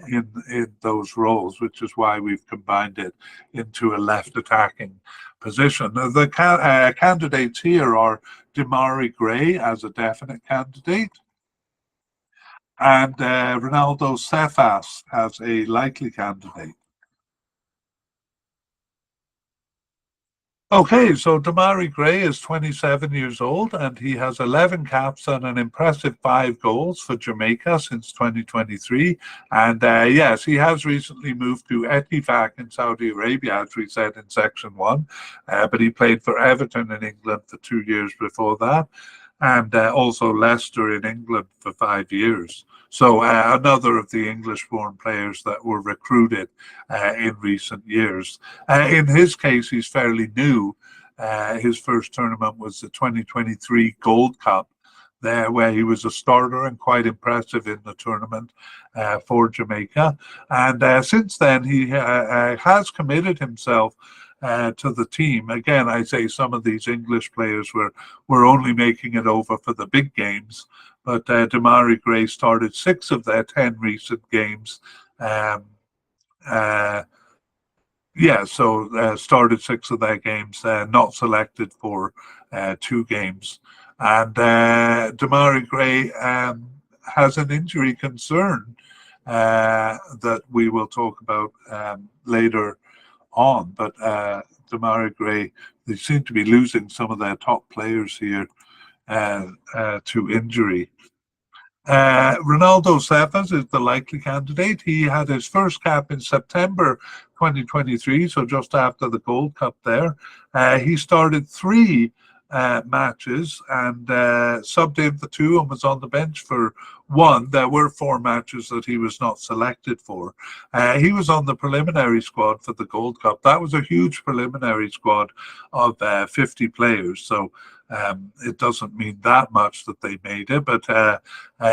in those roles, which is why we've combined it into a left attacking position. The candidates here are Demarai Gray as a definite candidate, and Ronaldo Cephas as a likely candidate. Okay, so Demarai Gray is 27 years old and he has 11 caps and an impressive 5 goals for Jamaica since 2023. And yes, he has recently moved to Ettifaq in Saudi Arabia, as we said in section 1. But he played for Everton in England for 2 years before that, and also Leicester in England for 5 years. So another of the English-born players that were recruited in recent years. In his case, he's fairly new. His first tournament was the 2023 Gold Cup, there where he was a starter and quite impressive in the tournament for Jamaica. And since then, he has committed himself to the team. Again, I say some of these English players were only making it over for the big games, but Demarai Gray started 6 of their 10 recent games. Started 6 of their games, not selected for 2 games. And Demarai Gray has an injury concern that we will talk about later on. But Demarai Gray, they seem to be losing some of their top players here to injury. Ronaldo Cephas is the likely candidate. He had his first cap in September 2023, so just after the Gold Cup there. He started 3 matches and subbed in for 2 and was on the bench for 1. There were 4 matches that he was not selected for. He was on the preliminary squad for the Gold Cup. That was a huge preliminary squad of 50 players, so it doesn't mean that much that they made it, but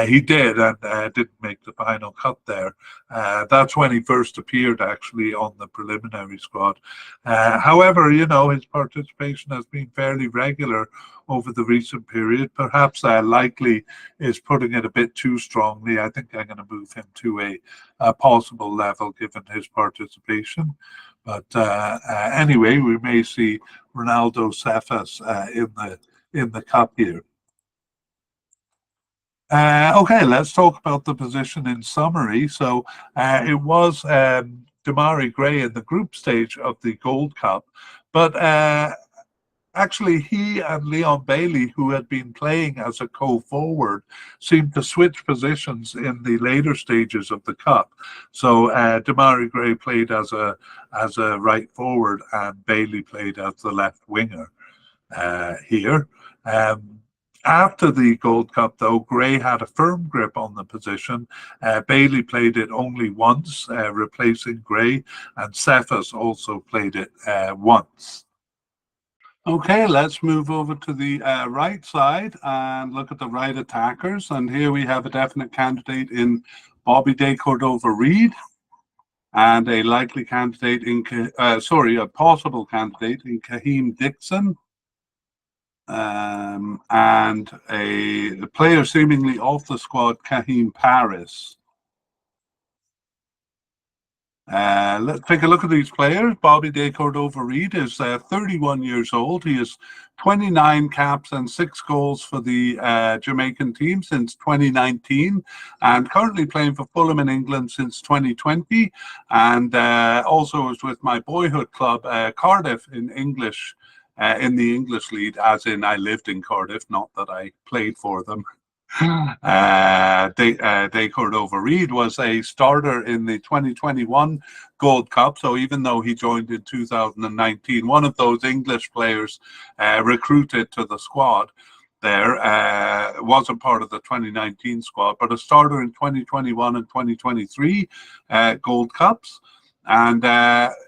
he did, and didn't make the final cut there. That's when he first appeared, actually, on the preliminary squad. However, you know, his participation has been fairly regular over the recent period. Perhaps likely is putting it a bit too strongly. I think I'm going to move him to a possible level given his participation. But anyway, we may see Ronaldo Cephas in the cup here. Okay, let's talk about the position in summary. So it was Demarai Gray in the group stage of the Gold Cup, but actually he and Leon Bailey, who had been playing as a co-forward, seemed to switch positions in the later stages of the cup. So Demarai Gray played as a right forward and Bailey played as the left winger here. After the Gold Cup, though, Gray had a firm grip on the position. Bailey played it only once, replacing Gray, and Cephas also played it once. Okay, let's move over to the right side and look at the right attackers. And here we have a definite candidate in Bobby De Cordova-Reid, and a likely candidate in, a possible candidate in Kaheem Dixon. And a player seemingly off the squad, Kaheem Paris. Let's take a look at these players. Bobby De Cordova-Reid is 31 years old. He has 29 caps and 6 goals for the Jamaican team since 2019, and currently playing for Fulham in England since 2020, and also is with my boyhood club, Cardiff, in English. In the English league, as in I lived in Cardiff, not that I played for them. De Cordova-Reid was a starter in the 2021 Gold Cup, so even though he joined in 2019, one of those English players recruited to the squad. there, wasn't part of the 2019 squad, but a starter in 2021 and 2023 Gold Cups. And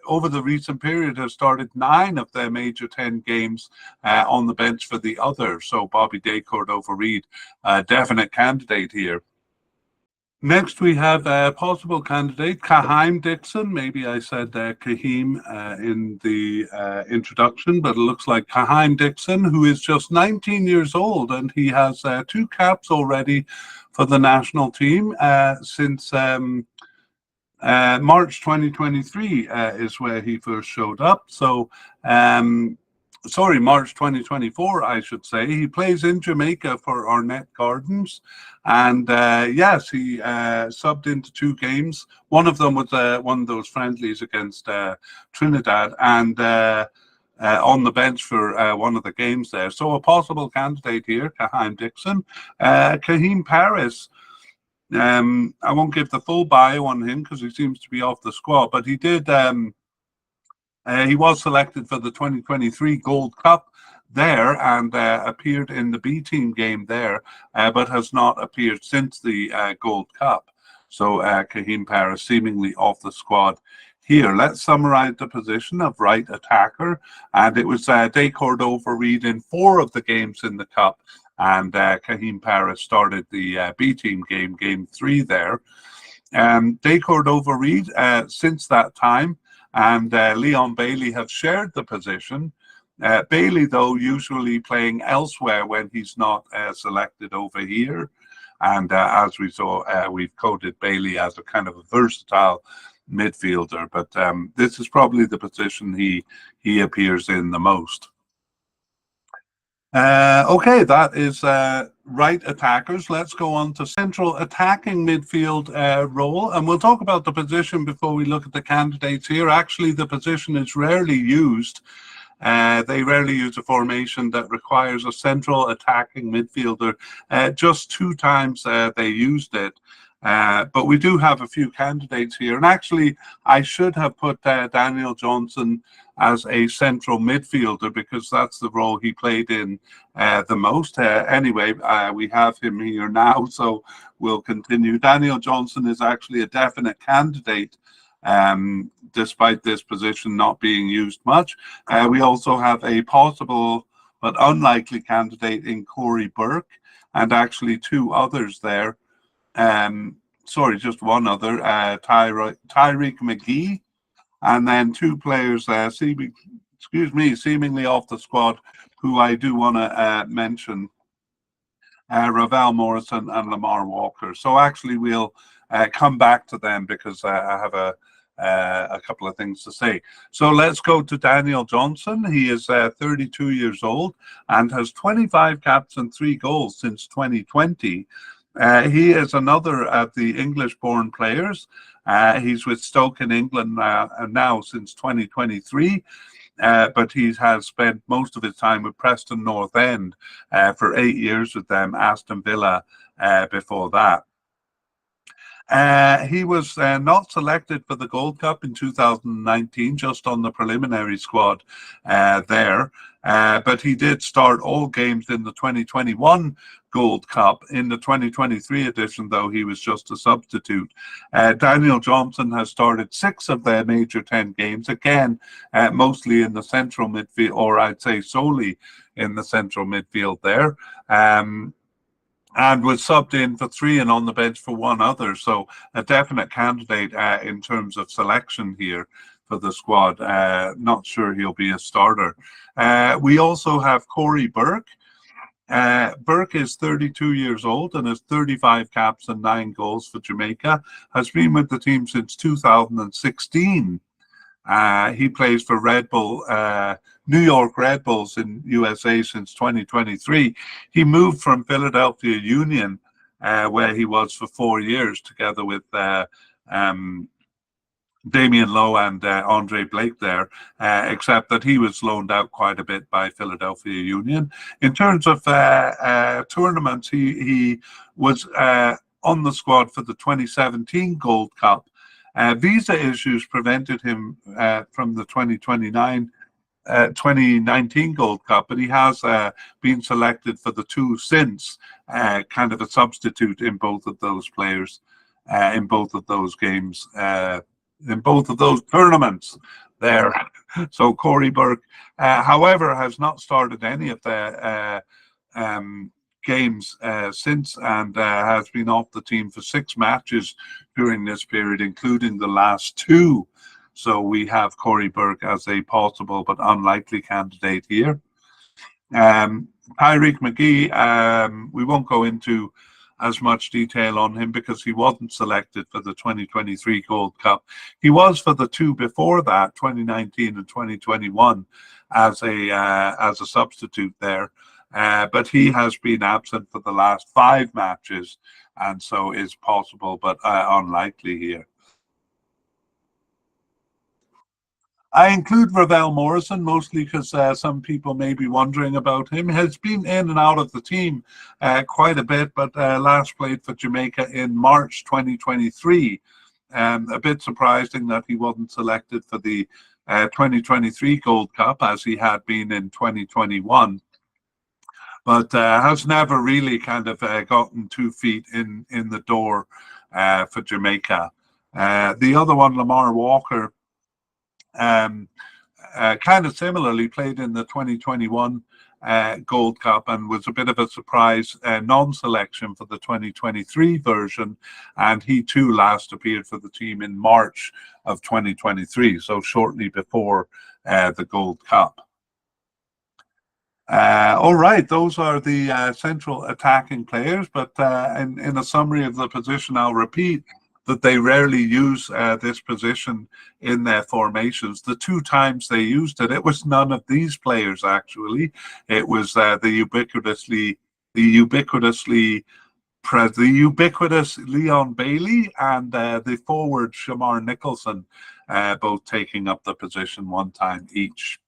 over the recent period has started 9 of their major 10 games on the bench for the others. So Bobby De Cordova-Reid, a definite candidate here. Next, we have a possible candidate, Kaheim Dixon. Maybe I said Kaheem in the introduction, but it looks like Kaheim Dixon, who is just 19 years old, and he has 2 caps already for the national team since March 2023 is where he first showed up. So, sorry, March 2024, I should say. He plays in Jamaica for Arnett Gardens. And yes, he subbed into 2 games. One of them was one of those friendlies against Trinidad, and on the bench for one of the games there. So a possible candidate here, Kaheim Dixon. Kaheem Paris. I won't give the full bio on him because he seems to be off the squad, but he did. He was selected for the 2023 Gold Cup there and appeared in the B team game there, but has not appeared since the Gold Cup. So Kaheem Paris seemingly off the squad here. Let's summarize the position of right attacker, and it was De Cordova-Reid in 4 of the games in the Cup. And Kaheem Paris started the B team game, game 3 there. De Cordova-Reid, since that time, and Leon Bailey have shared the position. Bailey, though, usually playing elsewhere when he's not selected over here. And as we saw, we've coded Bailey as a kind of a versatile midfielder. But this is probably the position he appears in the most. Okay, that is right attackers. Let's go on to central attacking midfield role, and we'll talk about the position before we look at the candidates here. Actually, the position is rarely used. They rarely use a formation that requires a central attacking midfielder. Just 2 times they used it. But we do have a few candidates here. And actually, I should have put Daniel Johnson as a central midfielder because that's the role he played in the most. Anyway, we have him here now, so we'll continue. Daniel Johnson is actually a definite candidate, despite this position not being used much. We also have a possible but unlikely candidate in Corey Burke, and actually 2 others there. Sorry, just one other, Tyreek McGee, and then 2 players seemingly off the squad, who I do want to mention, Ravel Morrison and Lamar Walker. So actually we'll come back to them because I have a couple of things to say. So let's go to Daniel Johnson. He is 32 years old and has 25 caps and 3 goals since 2020. He is another of the English-born players. He's with Stoke in England now since 2023, but he has spent most of his time with Preston North End for 8 years with them, Aston Villa before that. He was not selected for the Gold Cup in 2019, just on the preliminary squad there. But he did start all games in the 2021 Gold Cup. In the 2023 edition, though, he was just a substitute. Daniel Johnson has started 6 of their major 10 games, again, mostly in the central midfield, or I'd say solely in the central midfield there. And was subbed in for 3 and on the bench for 1 other. So a definite candidate in terms of selection here for the squad. Not sure he'll be a starter. We also have Corey Burke. Burke is 32 years old and has 35 caps and 9 goals for Jamaica. Has been with the team since 2016. He plays for Red Bull, New York Red Bulls in USA since 2023. He moved from Philadelphia Union, where he was for 4 years, together with Damian Lowe and Andre Blake there, except that he was loaned out quite a bit by Philadelphia Union. In terms of tournaments, he was on the squad for the 2017 Gold Cup. Visa issues prevented him from the 2029 2019 Gold Cup, but he has been selected for the two since, kind of a substitute in both of those players, in both of those games, in both of those tournaments there. So Corey Burke, however, has not started any of the games since, and has been off the team for 6 matches during this period, including the last 2. So we have Corey Burke as a possible but unlikely candidate here. Tyreek McGee, we won't go into as much detail on him because he wasn't selected for the 2023 Gold Cup. He was for the 2 before that, 2019 and 2021, as a substitute there. But he has been absent for the last 5 matches, and so is possible but unlikely here. I include Ravel Morrison mostly because some people may be wondering about him. Has been in and out of the team quite a bit, but last played for Jamaica in March 2023. A bit surprising that he wasn't selected for the 2023 Gold Cup as he had been in 2021. But has never really kind of gotten 2 feet in the door for Jamaica. The other one, Lamar Walker, kind of similarly played in the 2021 Gold Cup and was a bit of a surprise non-selection for the 2023 version, and he too last appeared for the team in March of 2023, so shortly before the Gold Cup. All right, those are the central attacking players, but in a summary of the position, I'll repeat that they rarely use this position in their formations. The 2 times they used it, it was none of these players actually. It was the ubiquitous Leon Bailey and the forward Shamar Nicholson, both taking up the position 1 time each.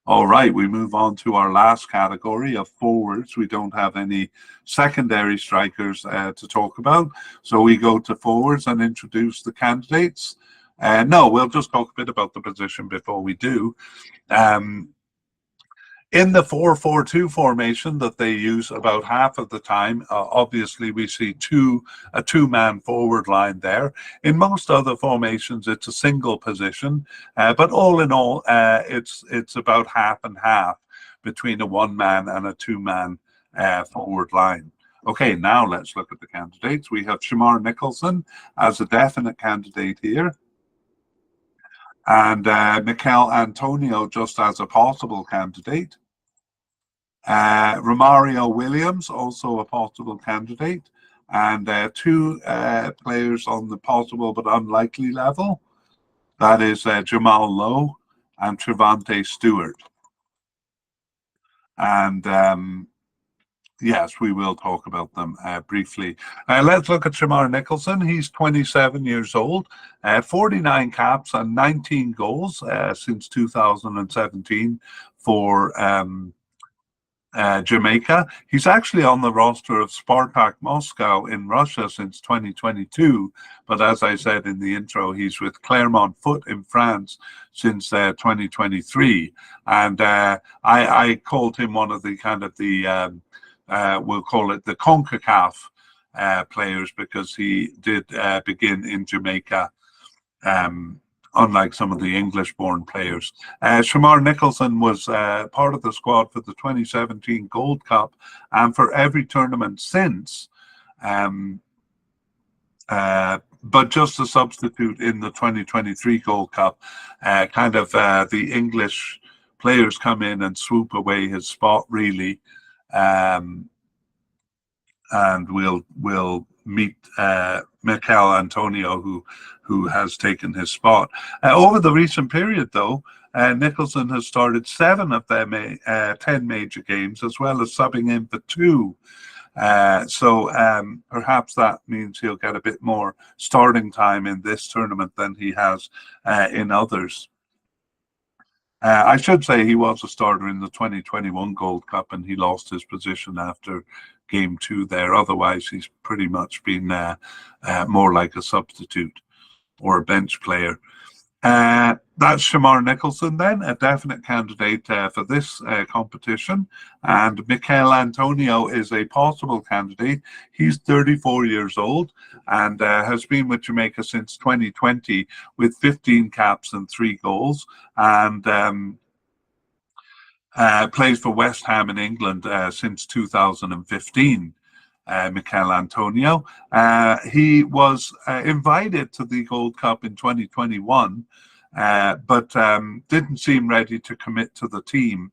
All right, we move on to our last category of forwards. We don't have any secondary strikers to talk about, so we go to forwards and introduce the candidates. No, we'll just talk a bit about the position before we do. In the 4-4-2 formation that they use about half of the time, obviously we see a 2-man forward line there. In most other formations, it's a single position, but all in all, it's about half and half between a 1-man and a 2-man forward line. Okay, now let's look at the candidates. We have Shamar Nicholson as a definite candidate here, and Mikel Antonio just as a possible candidate. Romario Williams, also a possible candidate, and 2 players on the possible but unlikely level. That is Jamal Lowe and Trevante Stewart. And yes, we will talk about them briefly. Let's look at Shamar Nicholson. He's 27 years old, 49 caps and 19 goals since 2017 for Jamaica. He's actually on the roster of Spartak Moscow in Russia since 2022, but as I said in the intro, he's with Clermont Foot in France since 2023, and I called him one of the kind of the we'll call it the CONCACAF players because he did begin in Jamaica, unlike some of the English-born players. Shamar Nicholson was part of the squad for the 2017 Gold Cup and for every tournament since, but just a substitute in the 2023 Gold Cup. Kind of the English players come in and swoop away his spot, really, and we'll meet Mikel Antonio, who has taken his spot. Over the recent period, though, Nicholson has started 7 of their 10 major games, as well as subbing in for 2. So perhaps that means he'll get a bit more starting time in this tournament than he has in others. I should say he was a starter in the 2021 Gold Cup, and he lost his position after game 2 there. Otherwise, he's pretty much been more like a substitute or a bench player. That's Shamar Nicholson then, a definite candidate for this competition. And Mikel Antonio is a possible candidate. He's 34 years old and has been with Jamaica since 2020 with 15 caps and 3 goals. And plays for West Ham in England since 2015. Mikel Antonio. He was invited to the Gold Cup in 2021, but didn't seem ready to commit to the team.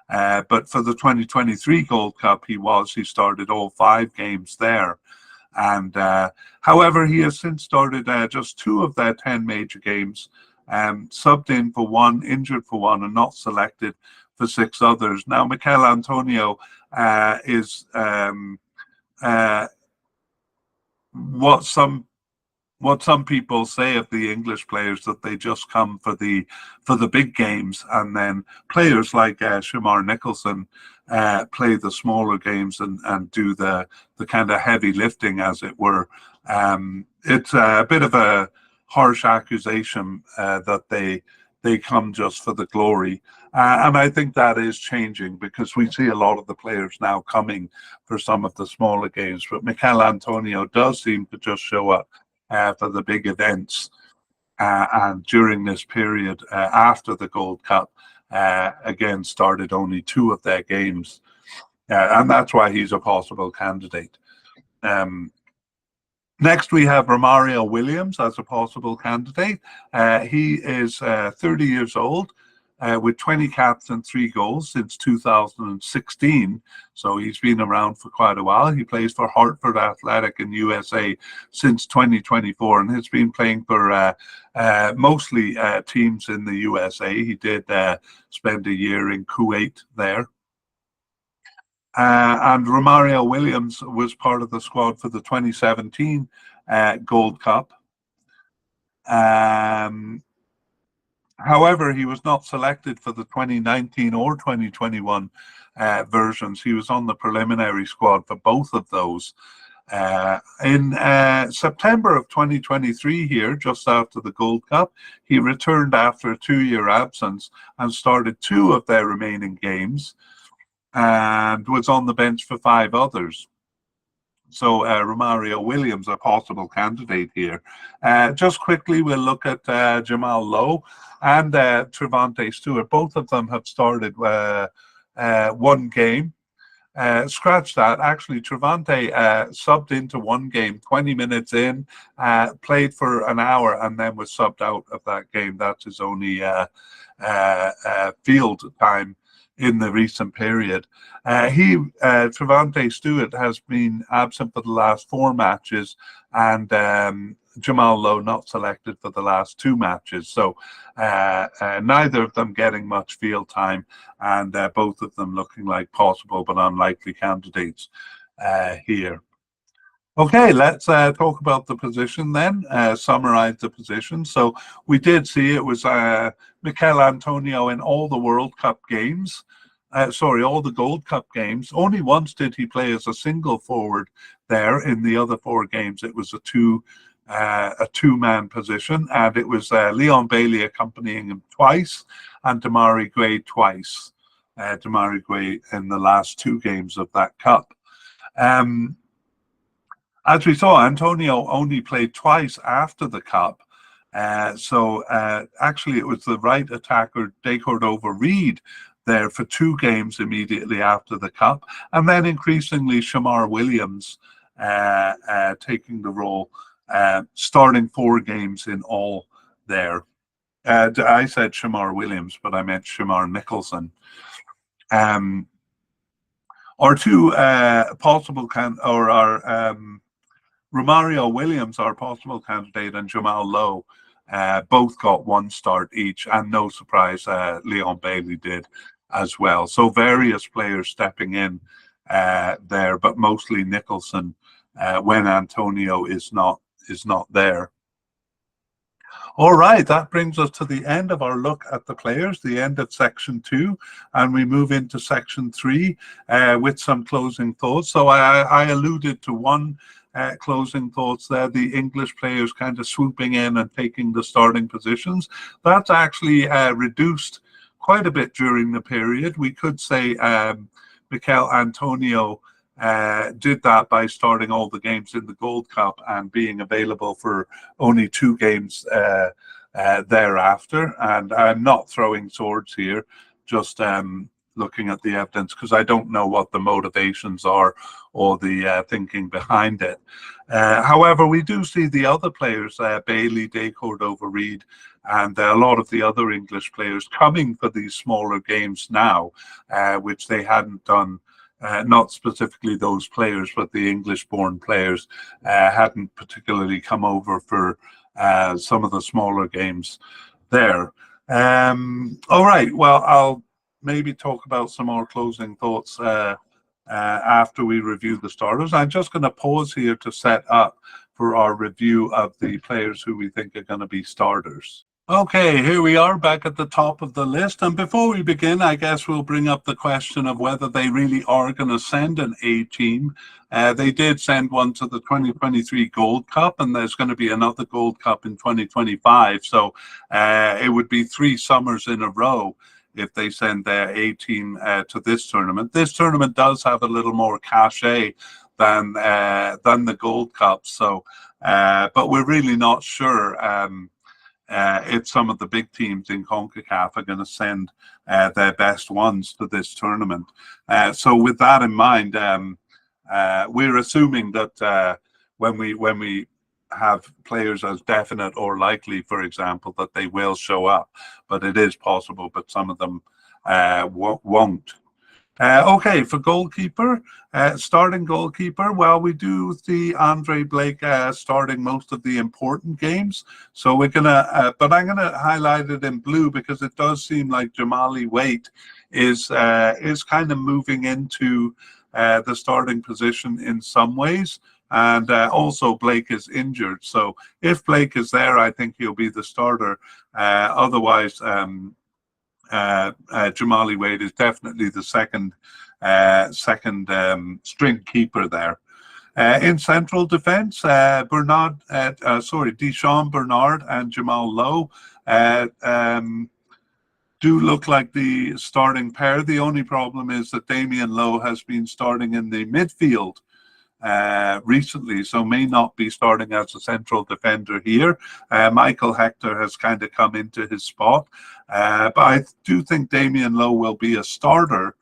But for the 2023 Gold Cup, he started all 5 games there. And however, he has since started just 2 of their 10 major games, subbed in for 1, injured for 1, and not selected for 6 others. Now, Mikel Antonio is what some people say of the English players, that they just come for the big games, and then players like Shamar Nicholson play the smaller games and do the kind of heavy lifting, as it were. It's a bit of a harsh accusation that they come just for the glory. And I think that is changing, because we see a lot of the players now coming for some of the smaller games. But Mikel Antonio does seem to just show up for the big events. And during this period, after the Gold Cup, again, started only 2 of their games. And that's why he's a possible candidate. Next, we have Romario Williams as a possible candidate. He is 30 years old with 20 caps and 3 goals since 2016. So he's been around for quite a while. He plays for Hartford Athletic in USA since 2024 and has been playing for mostly teams in the USA. He did spend a year in Kuwait there. And Romario Williams was part of the squad for the 2017 Gold Cup. However, he was not selected for the 2019 or 2021 versions. He was on the preliminary squad for both of those. In September of 2023 here, just after the Gold Cup, he returned after a 2-year absence and started 2 of their remaining games, and was on the bench for 5 others. So Romario Williams, a possible candidate here. Just quickly, we'll look at Jamal Lowe and Trevante Stewart. Both of them have started 1 game. Scratch that. Actually, Trevante subbed into 1 game, 20 minutes in, played for an hour, and then was subbed out of that game. That's his only field time in the recent period. Trevante Stewart has been absent for the last 4 matches, and Jamal Lowe not selected for the last 2 matches. So neither of them getting much field time, and both of them looking like possible but unlikely candidates here. Okay, let's talk about the position then, summarize the position. So we did see it was Mikel Antonio in all the World Cup games, all the Gold Cup games. Only once did he play as a single forward there. In the other 4 games, it was a two-man position, and it was Leon Bailey accompanying him twice, and Demarai Gray twice. Demarai Gray in the last 2 games of that cup. As we saw, Antonio only played twice after the cup. So actually it was the right attacker, De Cordova-Reid, there for 2 games immediately after the cup. And then increasingly Shamar Williams taking the role, starting 4 games in all there. I said Shamar Williams, but I meant Shamar Nicholson. Our 2 possible Romario Williams, our possible candidate, and Jamal Lowe both got 1 start each, and no surprise, Leon Bailey did as well. So various players stepping in there, but mostly Nicholson when Antonio is not there. All right, that brings us to the end of our look at the players, the end of section 2, and we move into section 3 with some closing thoughts. So I alluded to one closing thoughts there, the English players kind of swooping in and taking the starting positions. That's actually reduced quite a bit during the period. We could say Mikel Antonio did that by starting all the games in the Gold Cup and being available for only 2 games thereafter. And I'm not throwing swords here, just looking at the evidence, because I don't know what the motivations are or the thinking behind it. However, we do see the other players, Bailey, De Cordova-Reid, and a lot of the other English players coming for these smaller games now, which they hadn't done. Not specifically those players, but the English-born players hadn't particularly come over for some of the smaller games there. All right, well, I'll maybe talk about some more closing thoughts after we review the starters. I'm just going to pause here to set up for our review of the players who we think are going to be starters. Okay, here we are back at the top of the list. And before we begin, I guess we'll bring up the question of whether they really are going to send an A team. They did send one to the 2023 Gold Cup, and there's going to be another Gold Cup in 2025. So it would be 3 summers in a row if they send their A team to this tournament. This tournament does have a little more cachet than the Gold Cup. So, but we're really not sure if some of the big teams in CONCACAF are going to send their best ones to this tournament. So with that in mind, we're assuming that when we have players as definite or likely, for example, that they will show up, but it is possible, but some of them won't. Okay, for goalkeeper, starting goalkeeper, well, we do see Andre Blake starting most of the important games. So we're gonna, but I'm gonna highlight it in blue because it does seem like Jamali Waite is kind of moving into the starting position in some ways. And also Blake is injured. So if Blake is there, I think he'll be the starter. Otherwise, Jamali Waite is definitely the second string keeper there. In central defense, Deschamps Bernard and Jamal Lowe do look like the starting pair. The only problem is that Damien Lowe has been starting in the midfield recently, so may not be starting as a central defender here. Michael Hector has kind of come into his spot, but I do think Damien Lowe will be a starter,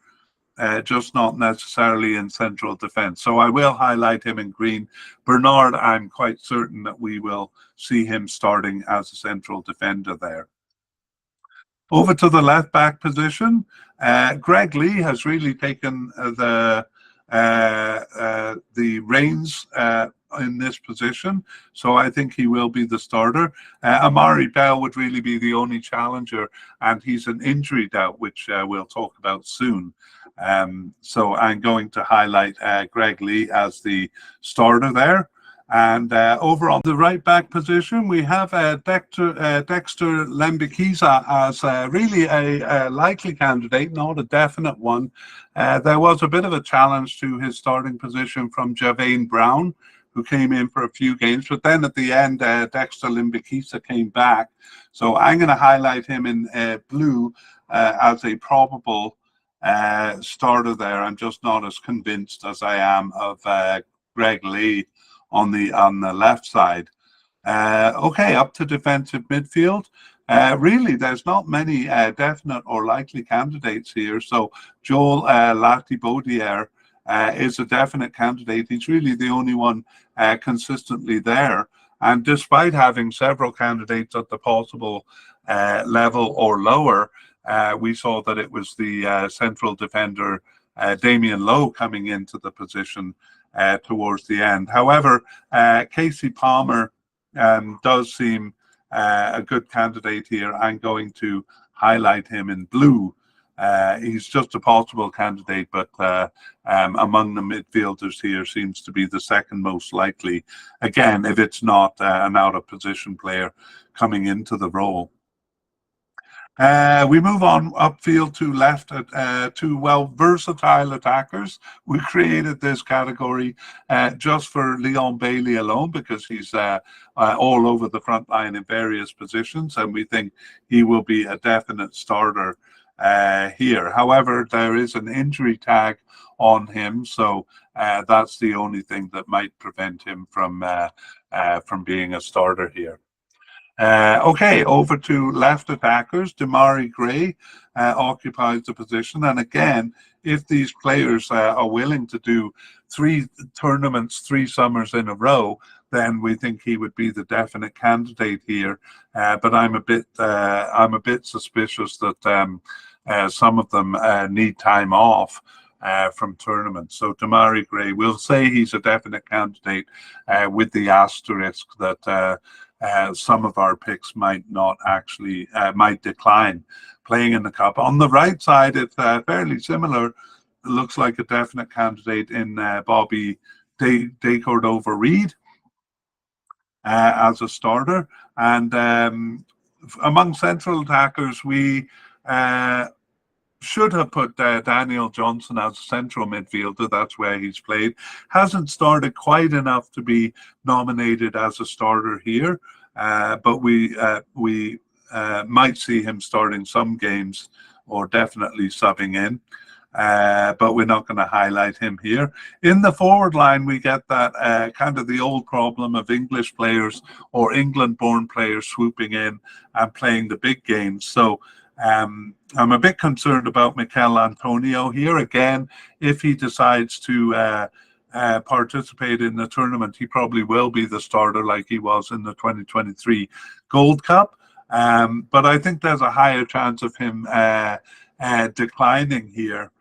just not necessarily in central defense. So I will highlight him in green. Bernard, I'm quite certain that we will see him starting as a central defender there. Over to the left back position, Greg Lee has really taken the reins in this position, so I think he will be the starter. Amari Bell would really be the only challenger, and he's an injury doubt, which we'll talk about soon. So I'm going to highlight Greg Lee as the starter there. And over on the right back position, we have Dexter Lembikiza as really a likely candidate, not a definite one. There was a bit of a challenge to his starting position from Javane Brown, who came in for a few games, but then at the end, Dexter Lembikiza came back. So I'm going to highlight him in blue as a probable starter there. I'm just not as convinced as I am of Greg Lee on the left side. Okay, up to defensive midfield. Really, there's not many definite or likely candidates here. So Joel Lati-Baudière is a definite candidate. He's really the only one consistently there. And despite having several candidates at the possible level or lower, we saw that it was the central defender Damien Lowe coming into the position towards the end. However, Casey Palmer does seem a good candidate here. I'm going to highlight him in blue. He's just a possible candidate, but among the midfielders here seems to be the second most likely. Again, if it's not an out of position player coming into the role. We move on upfield to left to, well, versatile attackers. We created this category just for Leon Bailey alone because he's all over the front line in various positions, and we think he will be a definite starter here. However, there is an injury tag on him, so that's the only thing that might prevent him from being a starter here. Okay, over to left attackers. Damari Gray occupies the position. And again, if these players are willing to do 3 tournaments, 3 summers in a row, then we think he would be the definite candidate here. But I'm a bit suspicious that some of them need time off from tournaments. So Damari Gray, we'll say he's a definite candidate with the asterisk that some of our picks might not actually might decline playing in the cup. On the right side, it's fairly similar. It looks like a definite candidate in Bobby De Cordova-Reid as a starter. And among central attackers, we should have put Daniel Johnson as a central midfielder. That's where he's played. Hasn't started quite enough to be nominated as a starter here, but we might see him starting some games or definitely subbing in. But we're not going to highlight him here. In the forward line, we get that kind of the old problem of English players or England-born players swooping in and playing the big games. So I'm a bit concerned about Mikel Antonio here. Again, if he decides to participate in the tournament, he probably will be the starter like he was in the 2023 Gold Cup. But I think there's a higher chance of him declining here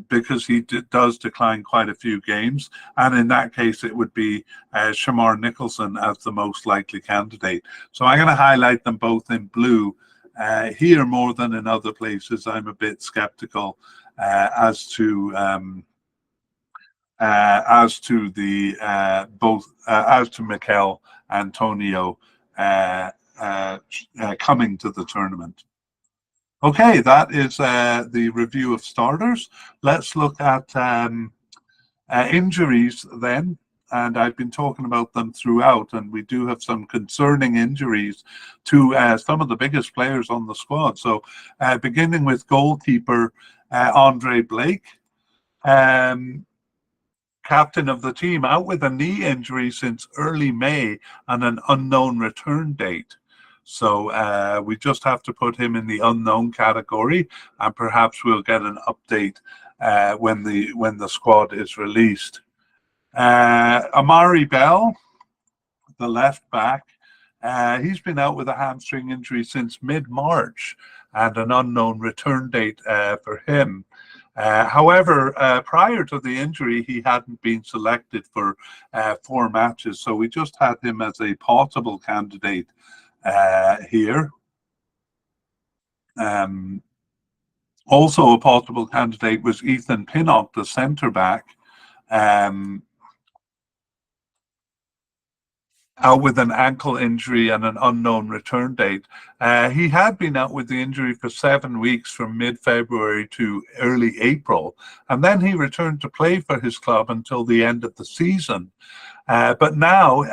because he does decline quite a few games. And in that case, it would be Shamar Nicholson as the most likely candidate. So I'm going to highlight them both in blue. Here more than in other places, I'm a bit skeptical as to Mikel Antonio coming to the tournament. Okay, that is the review of starters. Let's look at injuries then. And I've been talking about them throughout, and we do have some concerning injuries to some of the biggest players on the squad. So beginning with goalkeeper Andre Blake, captain of the team, out with a knee injury since early May and an unknown return date. So we just have to put him in the unknown category, and perhaps we'll get an update when the squad is released. Amari Bell, the left back, he's been out with a hamstring injury since mid-March and an unknown return date for him. However, prior to the injury, he hadn't been selected for 4 matches, so we just had him as a possible candidate here. Also a possible candidate was Ethan Pinnock, the centre back. Out with an ankle injury and an unknown return date. He had been out with the injury for 7 weeks from mid-February to early April, and then he returned to play for his club until the end of the season. But now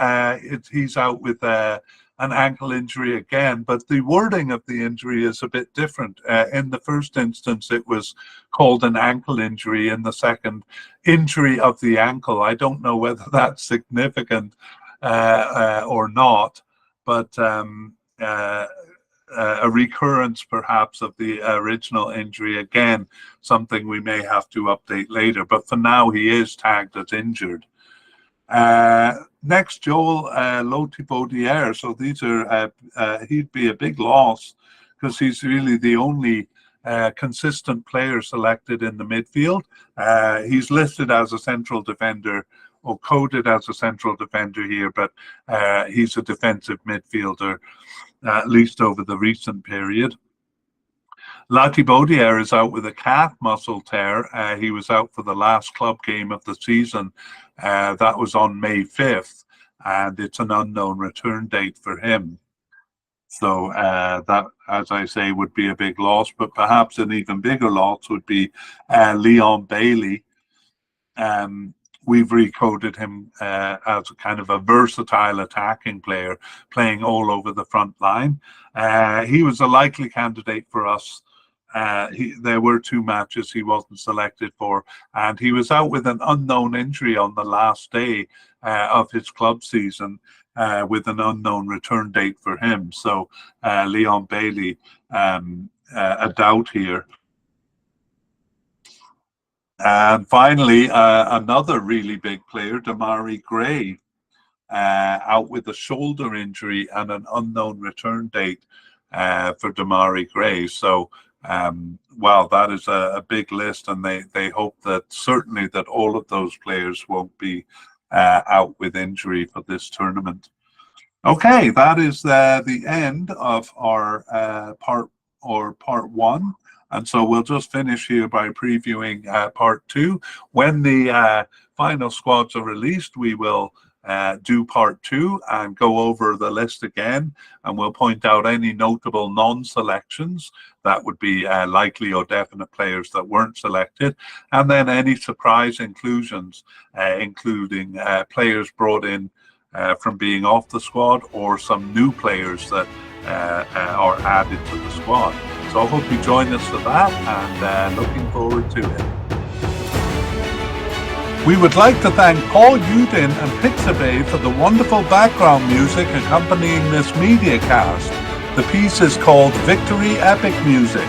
he's out with an ankle injury again, but the wording of the injury is a bit different. In the first instance, it was called an ankle injury. In the second, injury of the ankle. I don't know whether that's significant or not, but a recurrence perhaps of the original injury. Again, something we may have to update later, but for now he is tagged as injured. Next, Joel Lotibaudiere. So these are he'd be a big loss because he's really the only consistent player selected in the midfield. He's listed as a central defender or coded as a central defender here, but he's a defensive midfielder, at least over the recent period. Lotibaudiere is out with a calf muscle tear. He was out for the last club game of the season. That was on May 5th, and it's an unknown return date for him. So that, as I say, would be a big loss. But perhaps an even bigger loss would be Leon Bailey. Um, we've recoded him as a kind of a versatile attacking player, playing all over the front line. He was a likely candidate for us. There were two matches he wasn't selected for, and he was out with an unknown injury on the last day of his club season, with an unknown return date for him. So Leon Bailey, a doubt here. And finally, another really big player, Damari Gray, out with a shoulder injury and an unknown return date for Damari Gray. So, well, that is a big list, and they hope that certainly that all of those players won't be out with injury for this tournament. Okay, that is the end of our part one. And so we'll just finish here by previewing part two. When the final squads are released, we will do part two and go over the list again. And we'll point out any notable non-selections that would be likely or definite players that weren't selected. And then any surprise inclusions, including players brought in from being off the squad, or some new players that are added to the squad. So I hope you join us for that, and looking forward to it. We would like to thank Paul Udin and Pixabay for the wonderful background music accompanying this media cast. The piece is called Victory Epic Music.